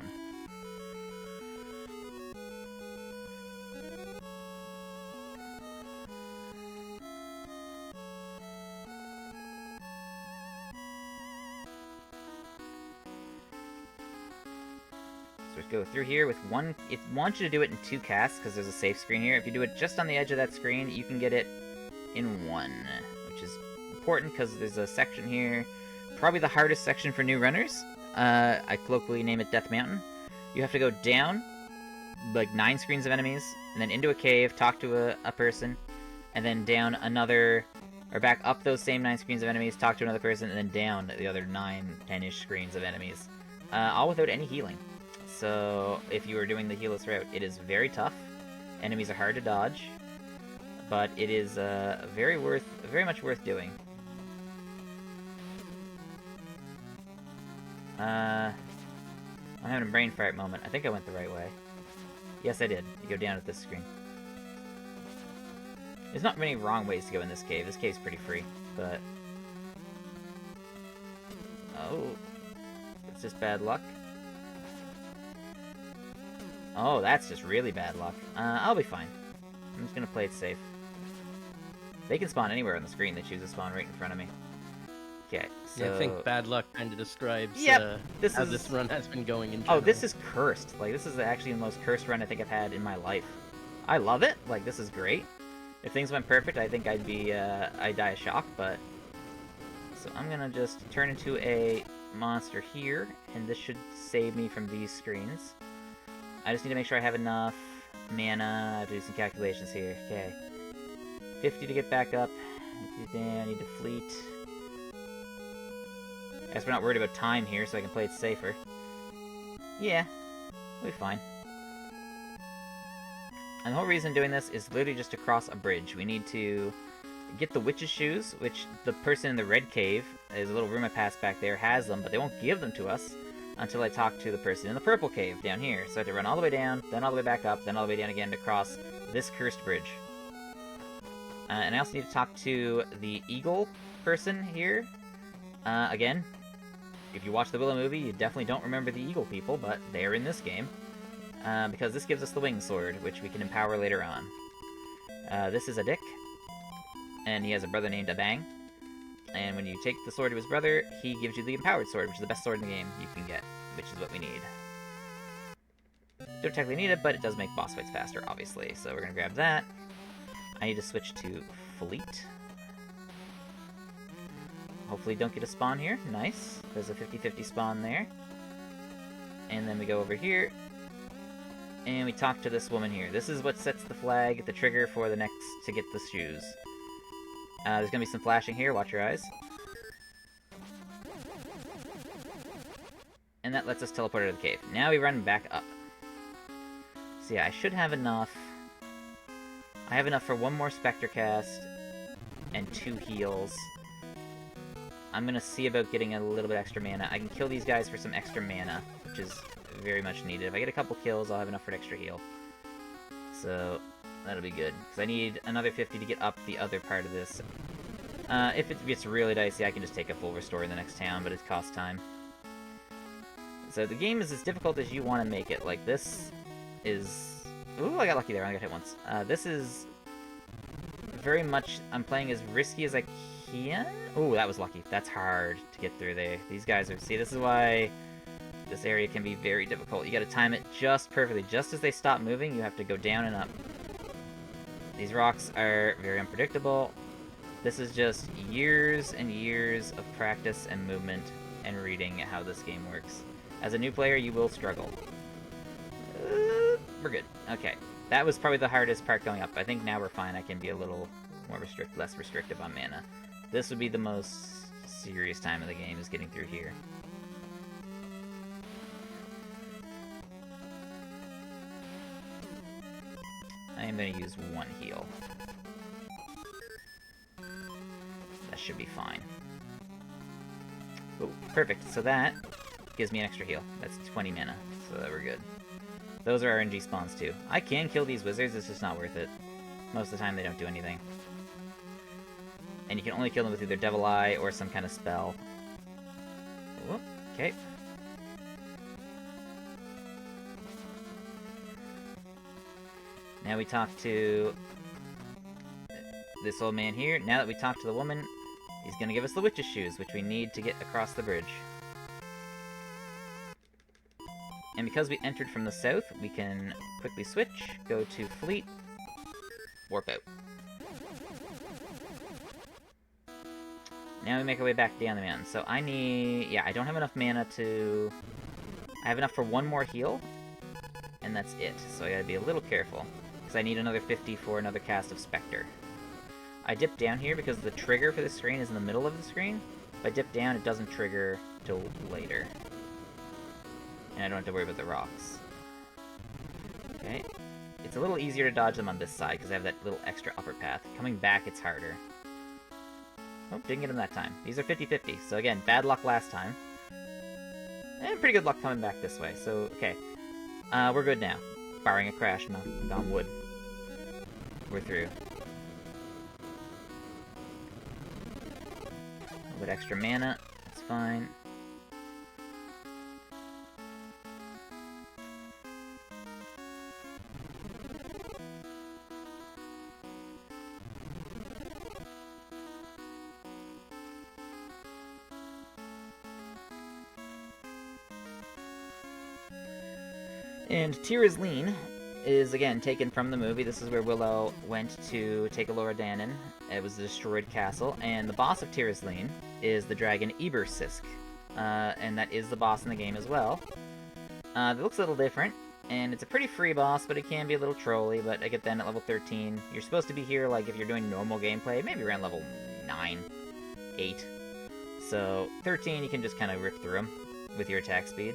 So let's go through here with one. It wants you to do it in 2 casts because there's a safe screen here. If you do it just on the edge of that screen, you can get it in 1, which is important because there's a section here, probably the hardest section for new runners. I colloquially name it Death Mountain. You have to go down like 9 screens of enemies, and then into a cave, talk to a person, and then down another, or back up those same 9 screens of enemies, talk to another person, and then down the other 9, 10-ish screens of enemies. All without any healing. So if you are doing the healless route, it is very tough. Enemies are hard to dodge, but it is very much worth doing. I'm having a brain fart moment. I think I went the right way. Yes, I did. You go down at this screen. There's not many wrong ways to go in this cave. This cave's pretty free, but... Oh. It's just bad luck. Oh, that's just really bad luck. I'll be fine. I'm just gonna play it safe. They can spawn anywhere on the screen. They choose to spawn right in front of me. Okay, so... Yeah, I think bad luck kind of describes how this run has been going in general. Oh, this is cursed. Like, this is actually the most cursed run I think I've had in my life. I love it. Like, this is great. If things went perfect, I think I'd die of shock, but... So I'm gonna just turn into a monster here, and this should save me from these screens. I just need to make sure I have enough mana. I have to do some calculations here. Okay. 50 to get back up. I need to fleet. I guess we're not worried about time here, so I can play it safer. Yeah, we'll be fine. And the whole reason doing this is literally just to cross a bridge. We need to get the witch's shoes, which the person in the red cave, there's a little room I passed back there, has them, but they won't give them to us until I talk to the person in the purple cave down here. So I have to run all the way down, then all the way back up, then all the way down again to cross this cursed bridge. And I also need to talk to the eagle person here. Again, if you watch the Willow movie, you definitely don't remember the eagle people, but they're in this game. Because this gives us the wing sword, which we can empower later on. This is a Dick, and he has a brother named Abang. And when you take the sword to his brother, he gives you the empowered sword, which is the best sword in the game you can get, which is what we need. Don't technically need it, but it does make boss fights faster, obviously. So we're going to grab that. I need to switch to Fleet. Hopefully don't get a spawn here. Nice. There's a 50-50 spawn there. And then we go over here, and we talk to this woman here. This is what sets the flag, the trigger for the next to get the shoes. There's gonna be some flashing here, watch your eyes. And that lets us teleport out of the cave. Now we run back up. So yeah, I should have enough. I have enough for one more Spectre cast and 2 heals. I'm gonna see about getting a little bit extra mana. I can kill these guys for some extra mana, which is very much needed. If I get a couple kills, I'll have enough for an extra heal. So, that'll be good. Because I need another 50 to get up the other part of this. If it gets really dicey, I can just take a full restore in the next town, but it costs time. So the game is as difficult as you want to make it. Like, this is... Ooh, I got lucky there. I only got hit once. This is very much... I'm playing as risky as I can. Ooh, that was lucky. That's hard to get through there. These guys are... See, this is why this area can be very difficult. You gotta time it just perfectly. Just as they stop moving, you have to go down and up. These rocks are very unpredictable. This is just years and years of practice and movement and reading how this game works. As a new player, you will struggle. We're good. Okay. That was probably the hardest part going up. I think now we're fine. I can be a little more less restrictive on mana. This would be the most serious time of the game, is getting through here. I am going to use 1 heal. That should be fine. Oh, perfect. So that gives me an extra heal. That's 20 mana, so that we're good. Those are RNG spawns too. I can kill these wizards, it's just not worth it. Most of the time they don't do anything. And you can only kill them with either Devil Eye or some kind of spell. Whoop, okay. Now we talk to this old man here. Now that we talk to the woman, he's gonna give us the witch's shoes, which we need to get across the bridge. And because we entered from the south, we can quickly switch, go to Fleet, warp out. Now we make our way back down the mountain. So I need... Yeah, I don't have enough mana to... I have enough for 1 more heal, and that's it. So I gotta be a little careful, because I need another 50 for another cast of Spectre. I dip down here because the trigger for the screen is in the middle of the screen. If I dip down, it doesn't trigger till later. And I don't have to worry about the rocks. Okay. It's a little easier to dodge them on this side, because I have that little extra upper path. Coming back, it's harder. Oh, didn't get him that time. These are 50-50, so again, bad luck last time. And pretty good luck coming back this way, so, okay. We're good now. Barring a crash, knock on wood. We're through. A little bit extra mana, that's fine. And Tirazleen is, again, taken from the movie. This is where Willow went to take Alora Dannon. It was a destroyed castle. And the boss of Tirazleen is the dragon Ebersisk. And that is the boss in the game as well. It looks a little different. And it's a pretty free boss, but it can be a little trolly. But I get then at level 13. You're supposed to be here, like, if you're doing normal gameplay, maybe around level 9, 8. So, 13, you can just kind of rip through them with your attack speed.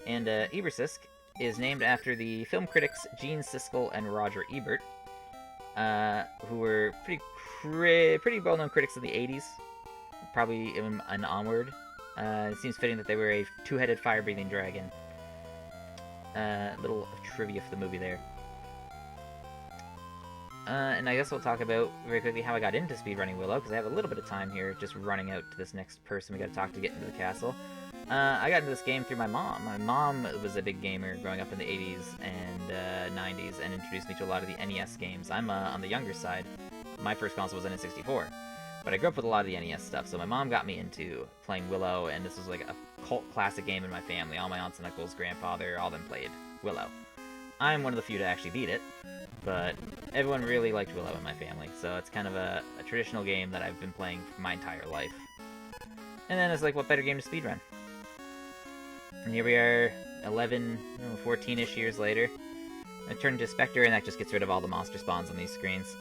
And Ebersisk is named after the film critics Gene Siskel and Roger Ebert, who were pretty well-known critics of the 80s, probably even and onward. It seems fitting that they were a 2-headed fire-breathing dragon. Little trivia for the movie there. And I guess we'll talk about very quickly how I got into speedrunning Willow, because I have a little bit of time here just running out to this next person we gotta talk to get into the castle. I got into this game through my mom. My mom was a big gamer growing up in the 80s and 90s and introduced me to a lot of the NES games. I'm on the younger side. My first console was an N64. But I grew up with a lot of the NES stuff, so my mom got me into playing Willow, and this was like a cult classic game in my family. All my aunts and uncles, grandfather, all of them played Willow. I'm one of the few to actually beat it, but everyone really liked Willow in my family, so it's kind of a traditional game that I've been playing for my entire life. And then it's like, what better game to speedrun? And here we are, 11, 14-ish years later. I turn into Spectre, and that just gets rid of all the monster spawns on these screens.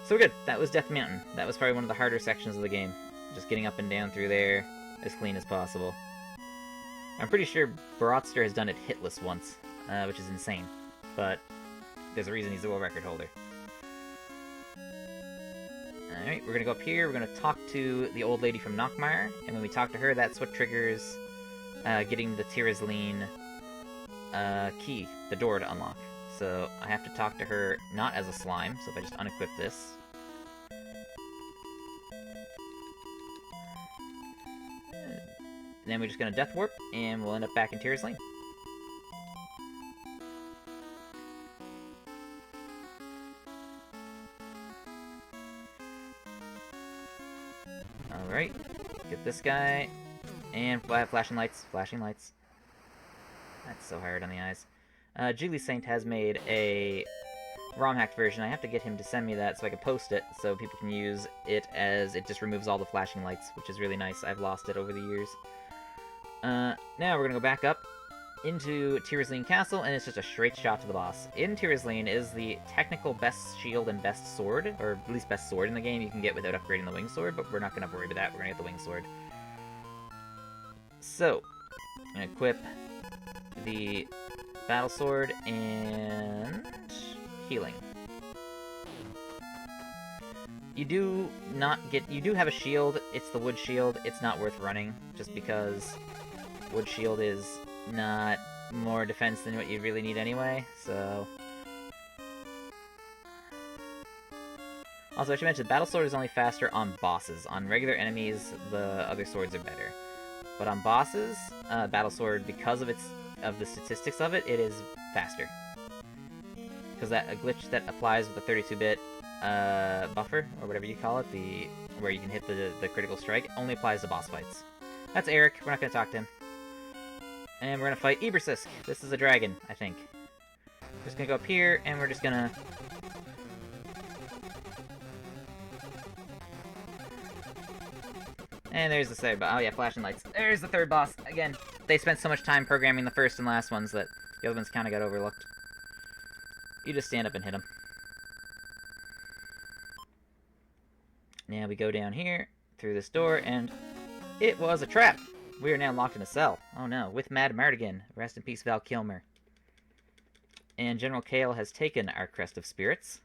So good. That was Death Mountain. That was probably one of the harder sections of the game. Just getting up and down through there as clean as possible. I'm pretty sure Baratster has done it hitless once, which is insane. But there's a reason he's the world record holder. Alright, we're gonna go up here, we're gonna talk to the old lady from Nockmar, and when we talk to her, that's what triggers getting the Tirazline key, the door to unlock. So I have to talk to her not as a slime, so if I just unequip this. And then we're just gonna Death Warp, and we'll end up back in Tirazline. Alright, get this guy, and flashing lights, flashing lights. That's so hard on the eyes. Julie Saint has made a ROM-hacked version. I have to get him to send me that so I can post it, so people can use it as it just removes all the flashing lights, which is really nice. I've lost it over the years. Now we're gonna go back up into Tirazline Castle, and it's just a straight shot to the boss. In Tirazline is the technical best shield and best sword, or at least best sword in the game you can get without upgrading the wing sword, but we're not gonna worry about that, we're gonna get the wing sword. So, I'm gonna equip the battle sword and healing. You do have a shield, it's the wood shield, it's not worth running, just because wood shield is not more defense than what you really need anyway, so... Also, I should mention, Battle Sword is only faster on bosses. On regular enemies, the other swords are better. But on bosses, Battle Sword, because of the statistics of it, it is faster. Because that a glitch that applies with the 32-bit buffer, or whatever you call it, where you can hit the critical strike, only applies to boss fights. That's Eric, we're not going to talk to him. And we're gonna fight Ebersisk. This is a dragon, I think. We're just gonna go up here, and we're just gonna... And there's the third boss. Oh yeah, flashing lights. There's the third boss. Again, they spent so much time programming the first and last ones that the other ones kinda got overlooked. You just stand up and hit them. Now we go down here, through this door, and... it was a trap! We are now locked in a cell. Oh no, with Mad Mardigan. Rest in peace, Val Kilmer. And General Kale has taken our Crest of Spirits.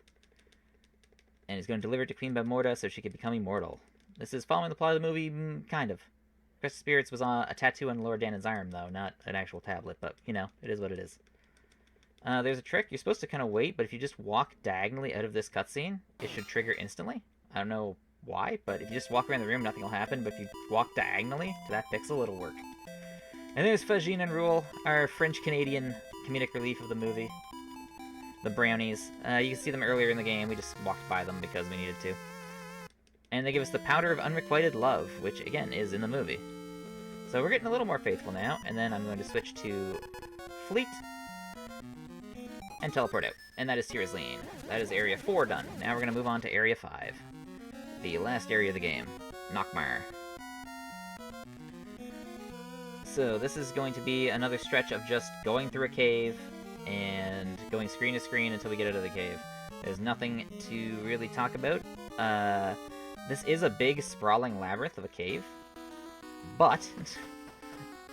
And is going to deliver it to Queen Bamorda so she can become immortal. This is following the plot of the movie, kind of. Crest of Spirits was a tattoo on Lord Danon's arm, though, not an actual tablet, but, you know, it is what it is. There's a trick. You're supposed to kind of wait, but if you just walk diagonally out of this cutscene, it should trigger instantly. I don't know why, but if you just walk around the room, nothing will happen, but if you walk diagonally to that pixel, it'll work. And there's Fajin and Rule, our French-Canadian comedic relief of the movie. The brownies. You can see them earlier in the game, we just walked by them because we needed to. And they give us the Powder of Unrequited Love, which, again, is in the movie. So we're getting a little more faithful now, and then I'm going to switch to Fleet, and teleport out. And that is Tirazline. That is Area 4 done. Now we're going to move on to Area 5. The last area of the game, Nockmar. So this is going to be another stretch of just going through a cave and going screen to screen until we get out of the cave. There's nothing to really talk about. This is a big sprawling labyrinth of a cave, but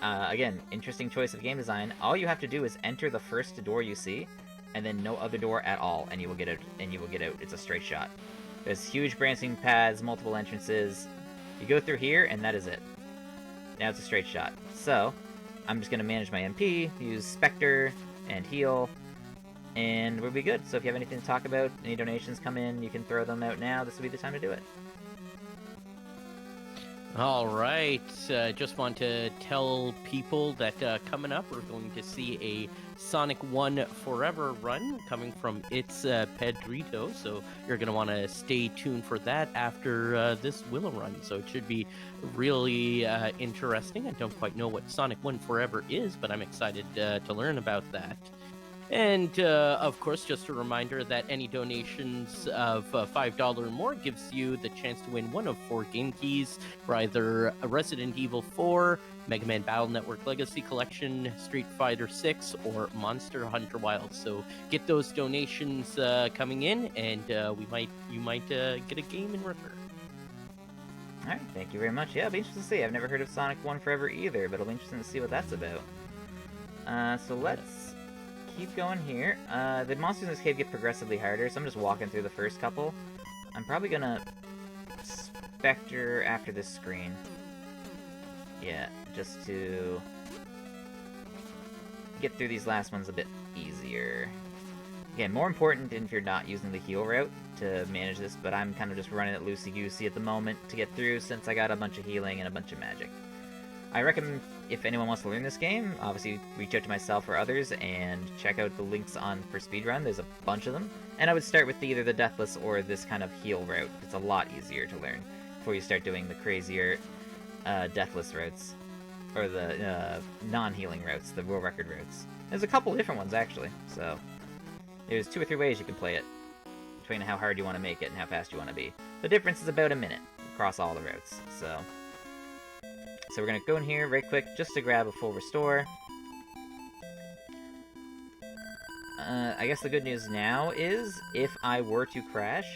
again, interesting choice of game design. All you have to do is enter the first door you see, and then no other door at all, and you will get out. And you will get out. It's a straight shot. There's huge branching paths, multiple entrances. You go through here, and that is it. Now it's a straight shot. So, I'm just going to manage my MP, use Spectre, and heal, and we'll be good. So if you have anything to talk about, any donations come in, you can throw them out now. This will be the time to do it. Alright, just want to tell people that coming up we're going to see a Sonic 1 Forever run coming from It's Pedrito, so you're going to want to stay tuned for that after this Willow run, so it should be really interesting. I don't quite know what Sonic 1 Forever is, but I'm excited to learn about that. And of course, just a reminder that any donations of $5 or more gives you the chance to win one of 4 game keys for either a Resident Evil 4, Mega Man Battle Network Legacy Collection, Street Fighter 6, or Monster Hunter Wilds. So get those donations coming in, and you might get a game in return. All right, thank you very much. Yeah, it'll be interesting to see. I've never heard of Sonic 1 Forever either, but it'll be interesting to see what that's about. So let's keep going here. The monsters in this cave get progressively harder, so I'm just walking through the first couple. I'm probably gonna Spectre after this screen. Yeah, just to get through these last ones a bit easier. Again, more important if you're not using the heal route to manage this, but I'm kind of just running it loosey-goosey at the moment to get through since I got a bunch of healing and a bunch of magic. I recommend, if anyone wants to learn this game, obviously reach out to myself or others and check out the links for speedrun. There's a bunch of them. And I would start with either the Deathless or this kind of heal route. It's a lot easier to learn before you start doing the crazier Deathless routes. Or the non-healing routes, the world record routes. There's a couple different ones, actually, so there's 2 or 3 ways you can play it, between how hard you want to make it and how fast you want to be. The difference is about a minute across all the routes, so we're going to go in here right quick just to grab a full restore. I guess the good news now is, if I were to crash,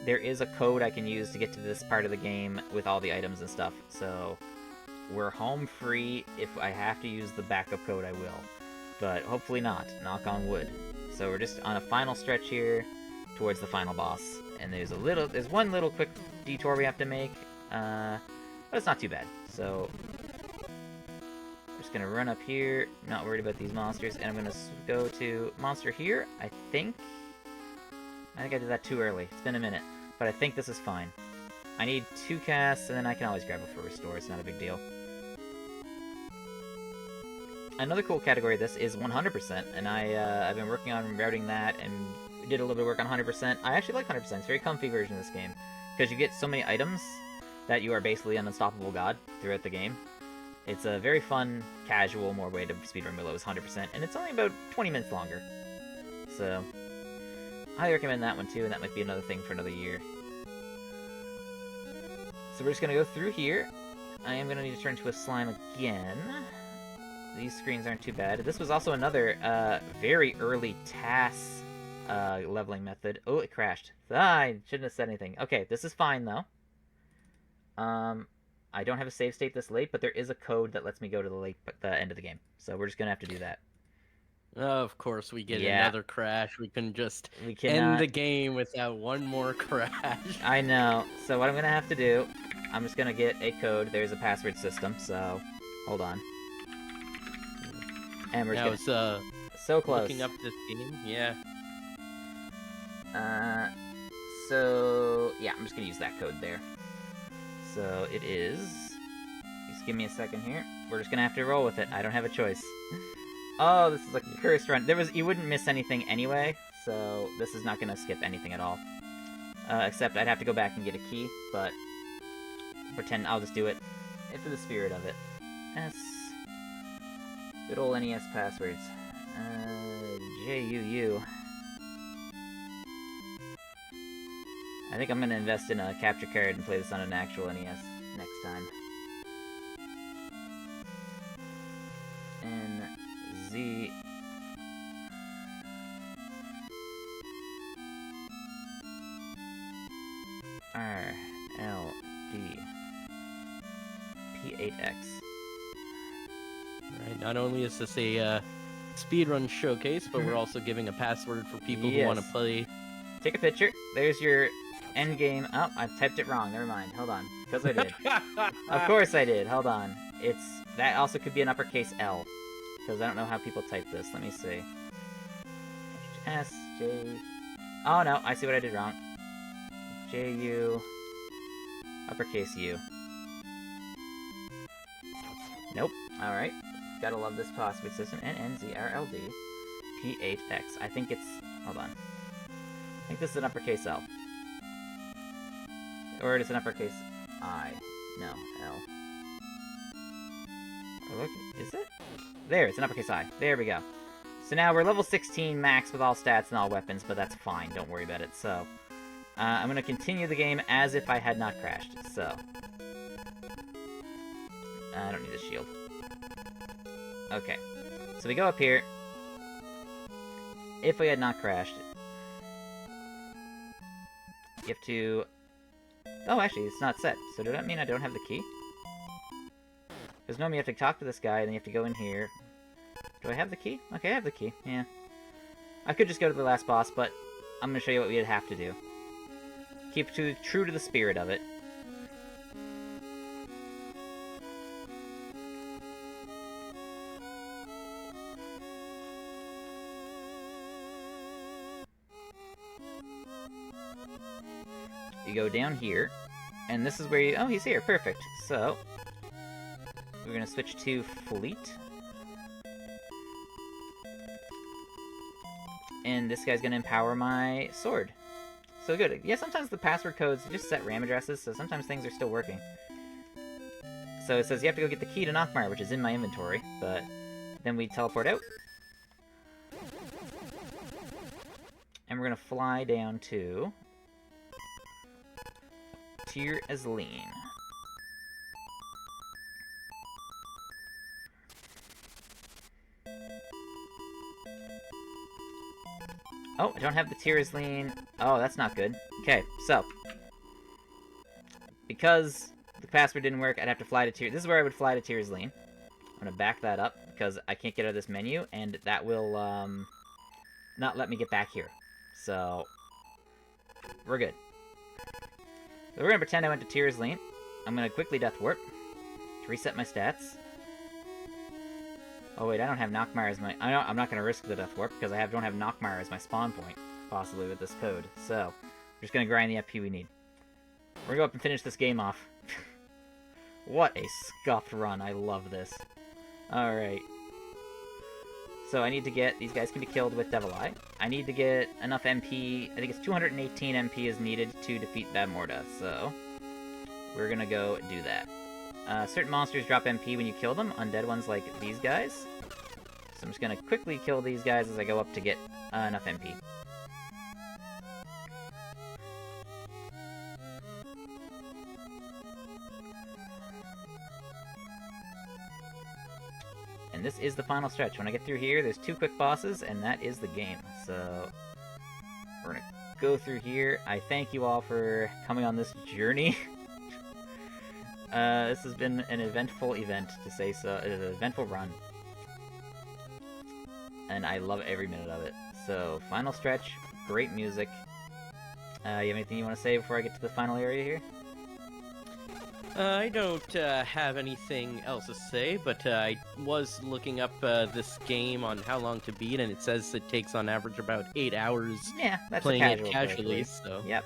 there is a code I can use to get to this part of the game with all the items and stuff, so we're home free. If I have to use the backup code, I will. But hopefully not, knock on wood. So we're just on a final stretch here towards the final boss. And there's one little quick detour we have to make, but it's not too bad. So I'm just gonna run up here, not worried about these monsters, and I'm gonna go to monster here. I think I did that too early. It's been a minute, but I think this is fine. I need 2 casts, and then I can always grab it for restore. It's not a big deal. Another cool category of this is 100%, and I've been working on routing that, and did a little bit of work on 100%. I actually like 100%. It's a very comfy version of this game, because you get so many items that you are basically an unstoppable god throughout the game. It's a very fun, casual, more way to speedrun Willow is 100%, and it's only about 20 minutes longer. So, I highly recommend that one too, and that might be another thing for another year. So we're just going to go through here. I am going to need to turn to a slime again. These screens aren't too bad. This was also another very early TAS leveling method. Oh, it crashed. I shouldn't have said anything. Okay, this is fine, though. I don't have a save state this late, but there is a code that lets me go to the end of the game. So we're just going to have to do that. Of course, we get another crash. We can just cannot end the game without one more crash. I know. So what I'm going to have to do, I'm just going to get a code. There's a password system, so hold on. And we're just gonna... so close. Looking up this game, yeah. So, yeah, I'm just going to use that code there. So it is... Just give me a second here. We're just going to have to roll with it. I don't have a choice. Oh, this is a cursed run. You wouldn't miss anything anyway, so this is not going to skip anything at all. Except I'd have to go back and get a key, but pretend I'll just do it for the spirit of it. Good old NES passwords. JUU. I think I'm going to invest in a capture card and play this on an actual NES next time. NZ. RLD. P8X. Right, not only is this a speedrun showcase, but we're also giving a password for people who want to play. Take a picture. There's your end game. Oh, I typed it wrong. Never mind. Hold on. Because I did. Of course I did. Hold on. That also could be an uppercase L. Because I don't know how people type this. Let me see. S, J... Oh, no. I see what I did wrong. J-U... Uppercase U. Nope. Alright. Gotta love this password system. NNZRLD P8X. I think it's... Hold on. I think this is an uppercase L. Or it is an uppercase I. No, L. Oh, look, is it? There, it's an uppercase I. There we go. So now we're level 16 max with all stats and all weapons, but that's fine. Don't worry about it. So, I'm going to continue the game as if I had not crashed. So, I don't need a shield. Okay. So we go up here. If we had not crashed, you have to... Oh, actually, it's not set. So does that mean I don't have the key? Because normally you have to talk to this guy, and then you have to go in here. Do I have the key? Okay, I have the key. Yeah. I could just go to the last boss, but I'm going to show you what we'd have to do. Keep true to the spirit of it. You go down here, and this is where you... Oh, he's here. Perfect. So, we're going to switch to Fleet. And this guy's going to empower my sword. So good. Yeah, sometimes the password codes just set RAM addresses, so sometimes things are still working. So it says you have to go get the key to Nockmire, which is in my inventory, but then we teleport out. And we're going to fly down to... Tir Asleen. Oh, I don't have the Tir Asleen. Oh, that's not good. Okay, so. Because the password didn't work, I'd have to fly to Tir... This is where I would fly to Tir Asleen. I'm gonna back that up, because I can't get out of this menu, and that will, not let me get back here. So, we're good. So we're gonna pretend I went to Tir Asleen. I'm gonna quickly Death Warp to reset my stats. Oh wait, I don't have Nockmire as my... I'm not gonna risk the Death Warp, because I don't have Nockmire as my spawn point, possibly, with this code. So, we're just gonna grind the FP we need. We're gonna go up and finish this game off. What a scuffed run, I love this. Alright. So I need to get... These guys can be killed with Devil Eye. I need to get enough MP... I think it's 218 MP is needed to defeat Bab Morda, so... We're gonna go do that. Certain monsters drop MP when you kill them, undead ones like these guys. So I'm just gonna quickly kill these guys as I go up to get enough MP. And this is the final stretch. When I get through here, there's 2 quick bosses, and that is the game. So, we're gonna go through here. I thank you all for coming on this journey. This has been an eventful event, to say so. It is an eventful run. And I love every minute of it. So, final stretch, great music. You have anything you want to say before I get to the final area here? I don't have anything else to say, but I was looking up this game on how long to beat, and it says it takes on average about 8 hours. Yeah, that's playing a it casually. So yep.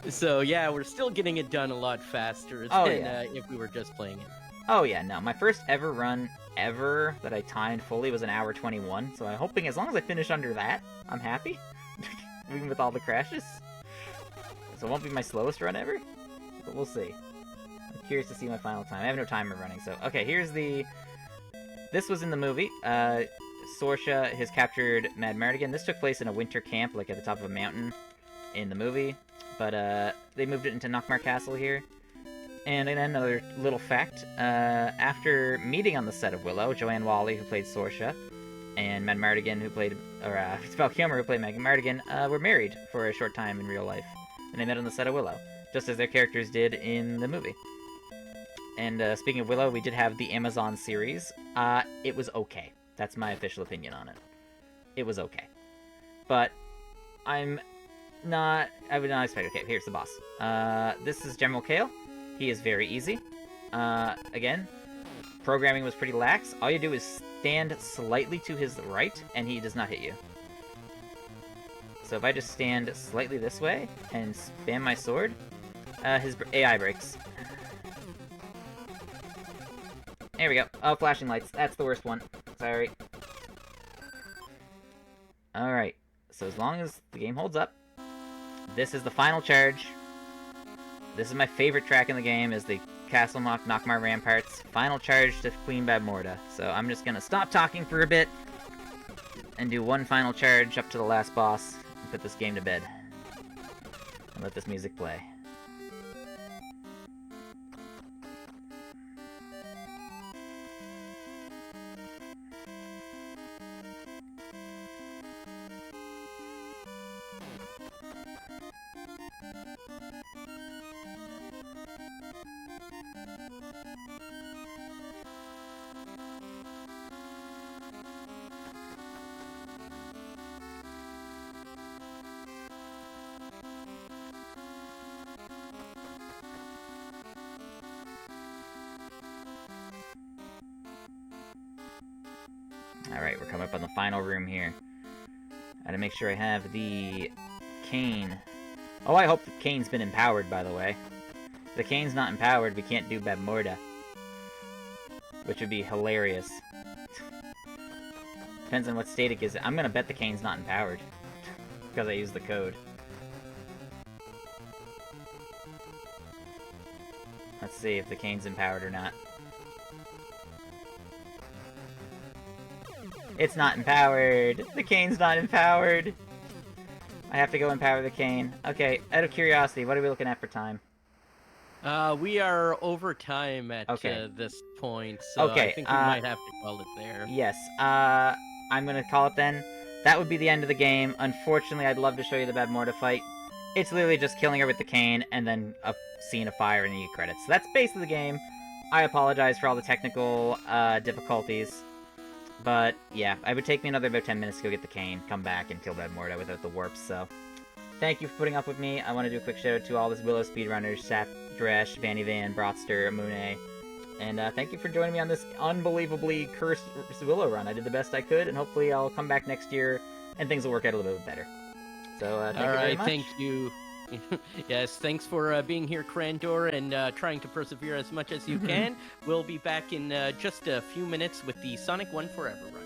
So yeah, we're still getting it done a lot faster than if we were just playing it. Oh yeah, no, my first ever run ever that I timed fully was an hour 21. So I'm hoping as long as I finish under that, I'm happy, even with all the crashes. So it won't be my slowest run ever, but we'll see. I'm curious to see my final time. I have no timer running, so... Okay, here's the... This was in the movie. Sorsha has captured Mad Mardigan. This took place in a winter camp, like at the top of a mountain in the movie. But, they moved it into Nockmire Castle here. And another little fact. After meeting on the set of Willow, Joanne Whalley, who played Sorsha, and Mad Mardigan, who played... Or, Val Kilmer, who played Mad Mardigan, were married for a short time in real life. And they met on the set of Willow, just as their characters did in the movie. And speaking of Willow, we did have the Amazon series. It was okay. That's my official opinion on it. It was okay. But I would not expect... Okay, here's the boss. This is General Kale. He is very easy. Again, programming was pretty lax. All you do is stand slightly to his right, and he does not hit you. So if I just stand slightly this way and spam my sword, his AI breaks. There we go. Oh, flashing lights. That's the worst one. Sorry. Alright. So as long as the game holds up, this is the final charge. This is my favorite track in the game, is the Castle Nockmire Ramparts. Final charge to Queen Bab Morda. So I'm just gonna stop talking for a bit, and do one final charge up to the last boss and put this game to bed. And let this music play. Alright, we're coming up on the final room here. I gotta make sure I have the cane. Oh, I hope the cane's been empowered, by the way. If the cane's not empowered, we can't do Babmorda. Which would be hilarious. Depends on what state it gives it. I'm gonna bet the cane's not empowered. Because I used the code. Let's see if the cane's empowered or not. It's not empowered! The cane's not empowered! I have to go empower the cane. Okay, out of curiosity, what are we looking at for time? We are over time at this point, so okay, I think we might have to call it there. Yes, I'm gonna call it then. That would be the end of the game. Unfortunately, I'd love to show you the Babmorda fight. It's literally just killing her with the cane, and then a scene of fire and you get credits. So that's basically the game. I apologize for all the technical difficulties. But, yeah, it would take me another about 10 minutes to go get the cane, come back, and kill Babmorda without the warps, so... Thank you for putting up with me. I want to do a quick shout out to all the Willow speedrunners, Sap, Dresh, Vanny Van, Brotster, Amune. And thank you for joining me on this unbelievably cursed Willow run. I did the best I could, and hopefully I'll come back next year, and things will work out a little bit better. So, thank you very much. Thank you. Yes, thanks for being here, Crandor, and trying to persevere as much as you can. We'll be back in just a few minutes with the Sonic 1 Forever run.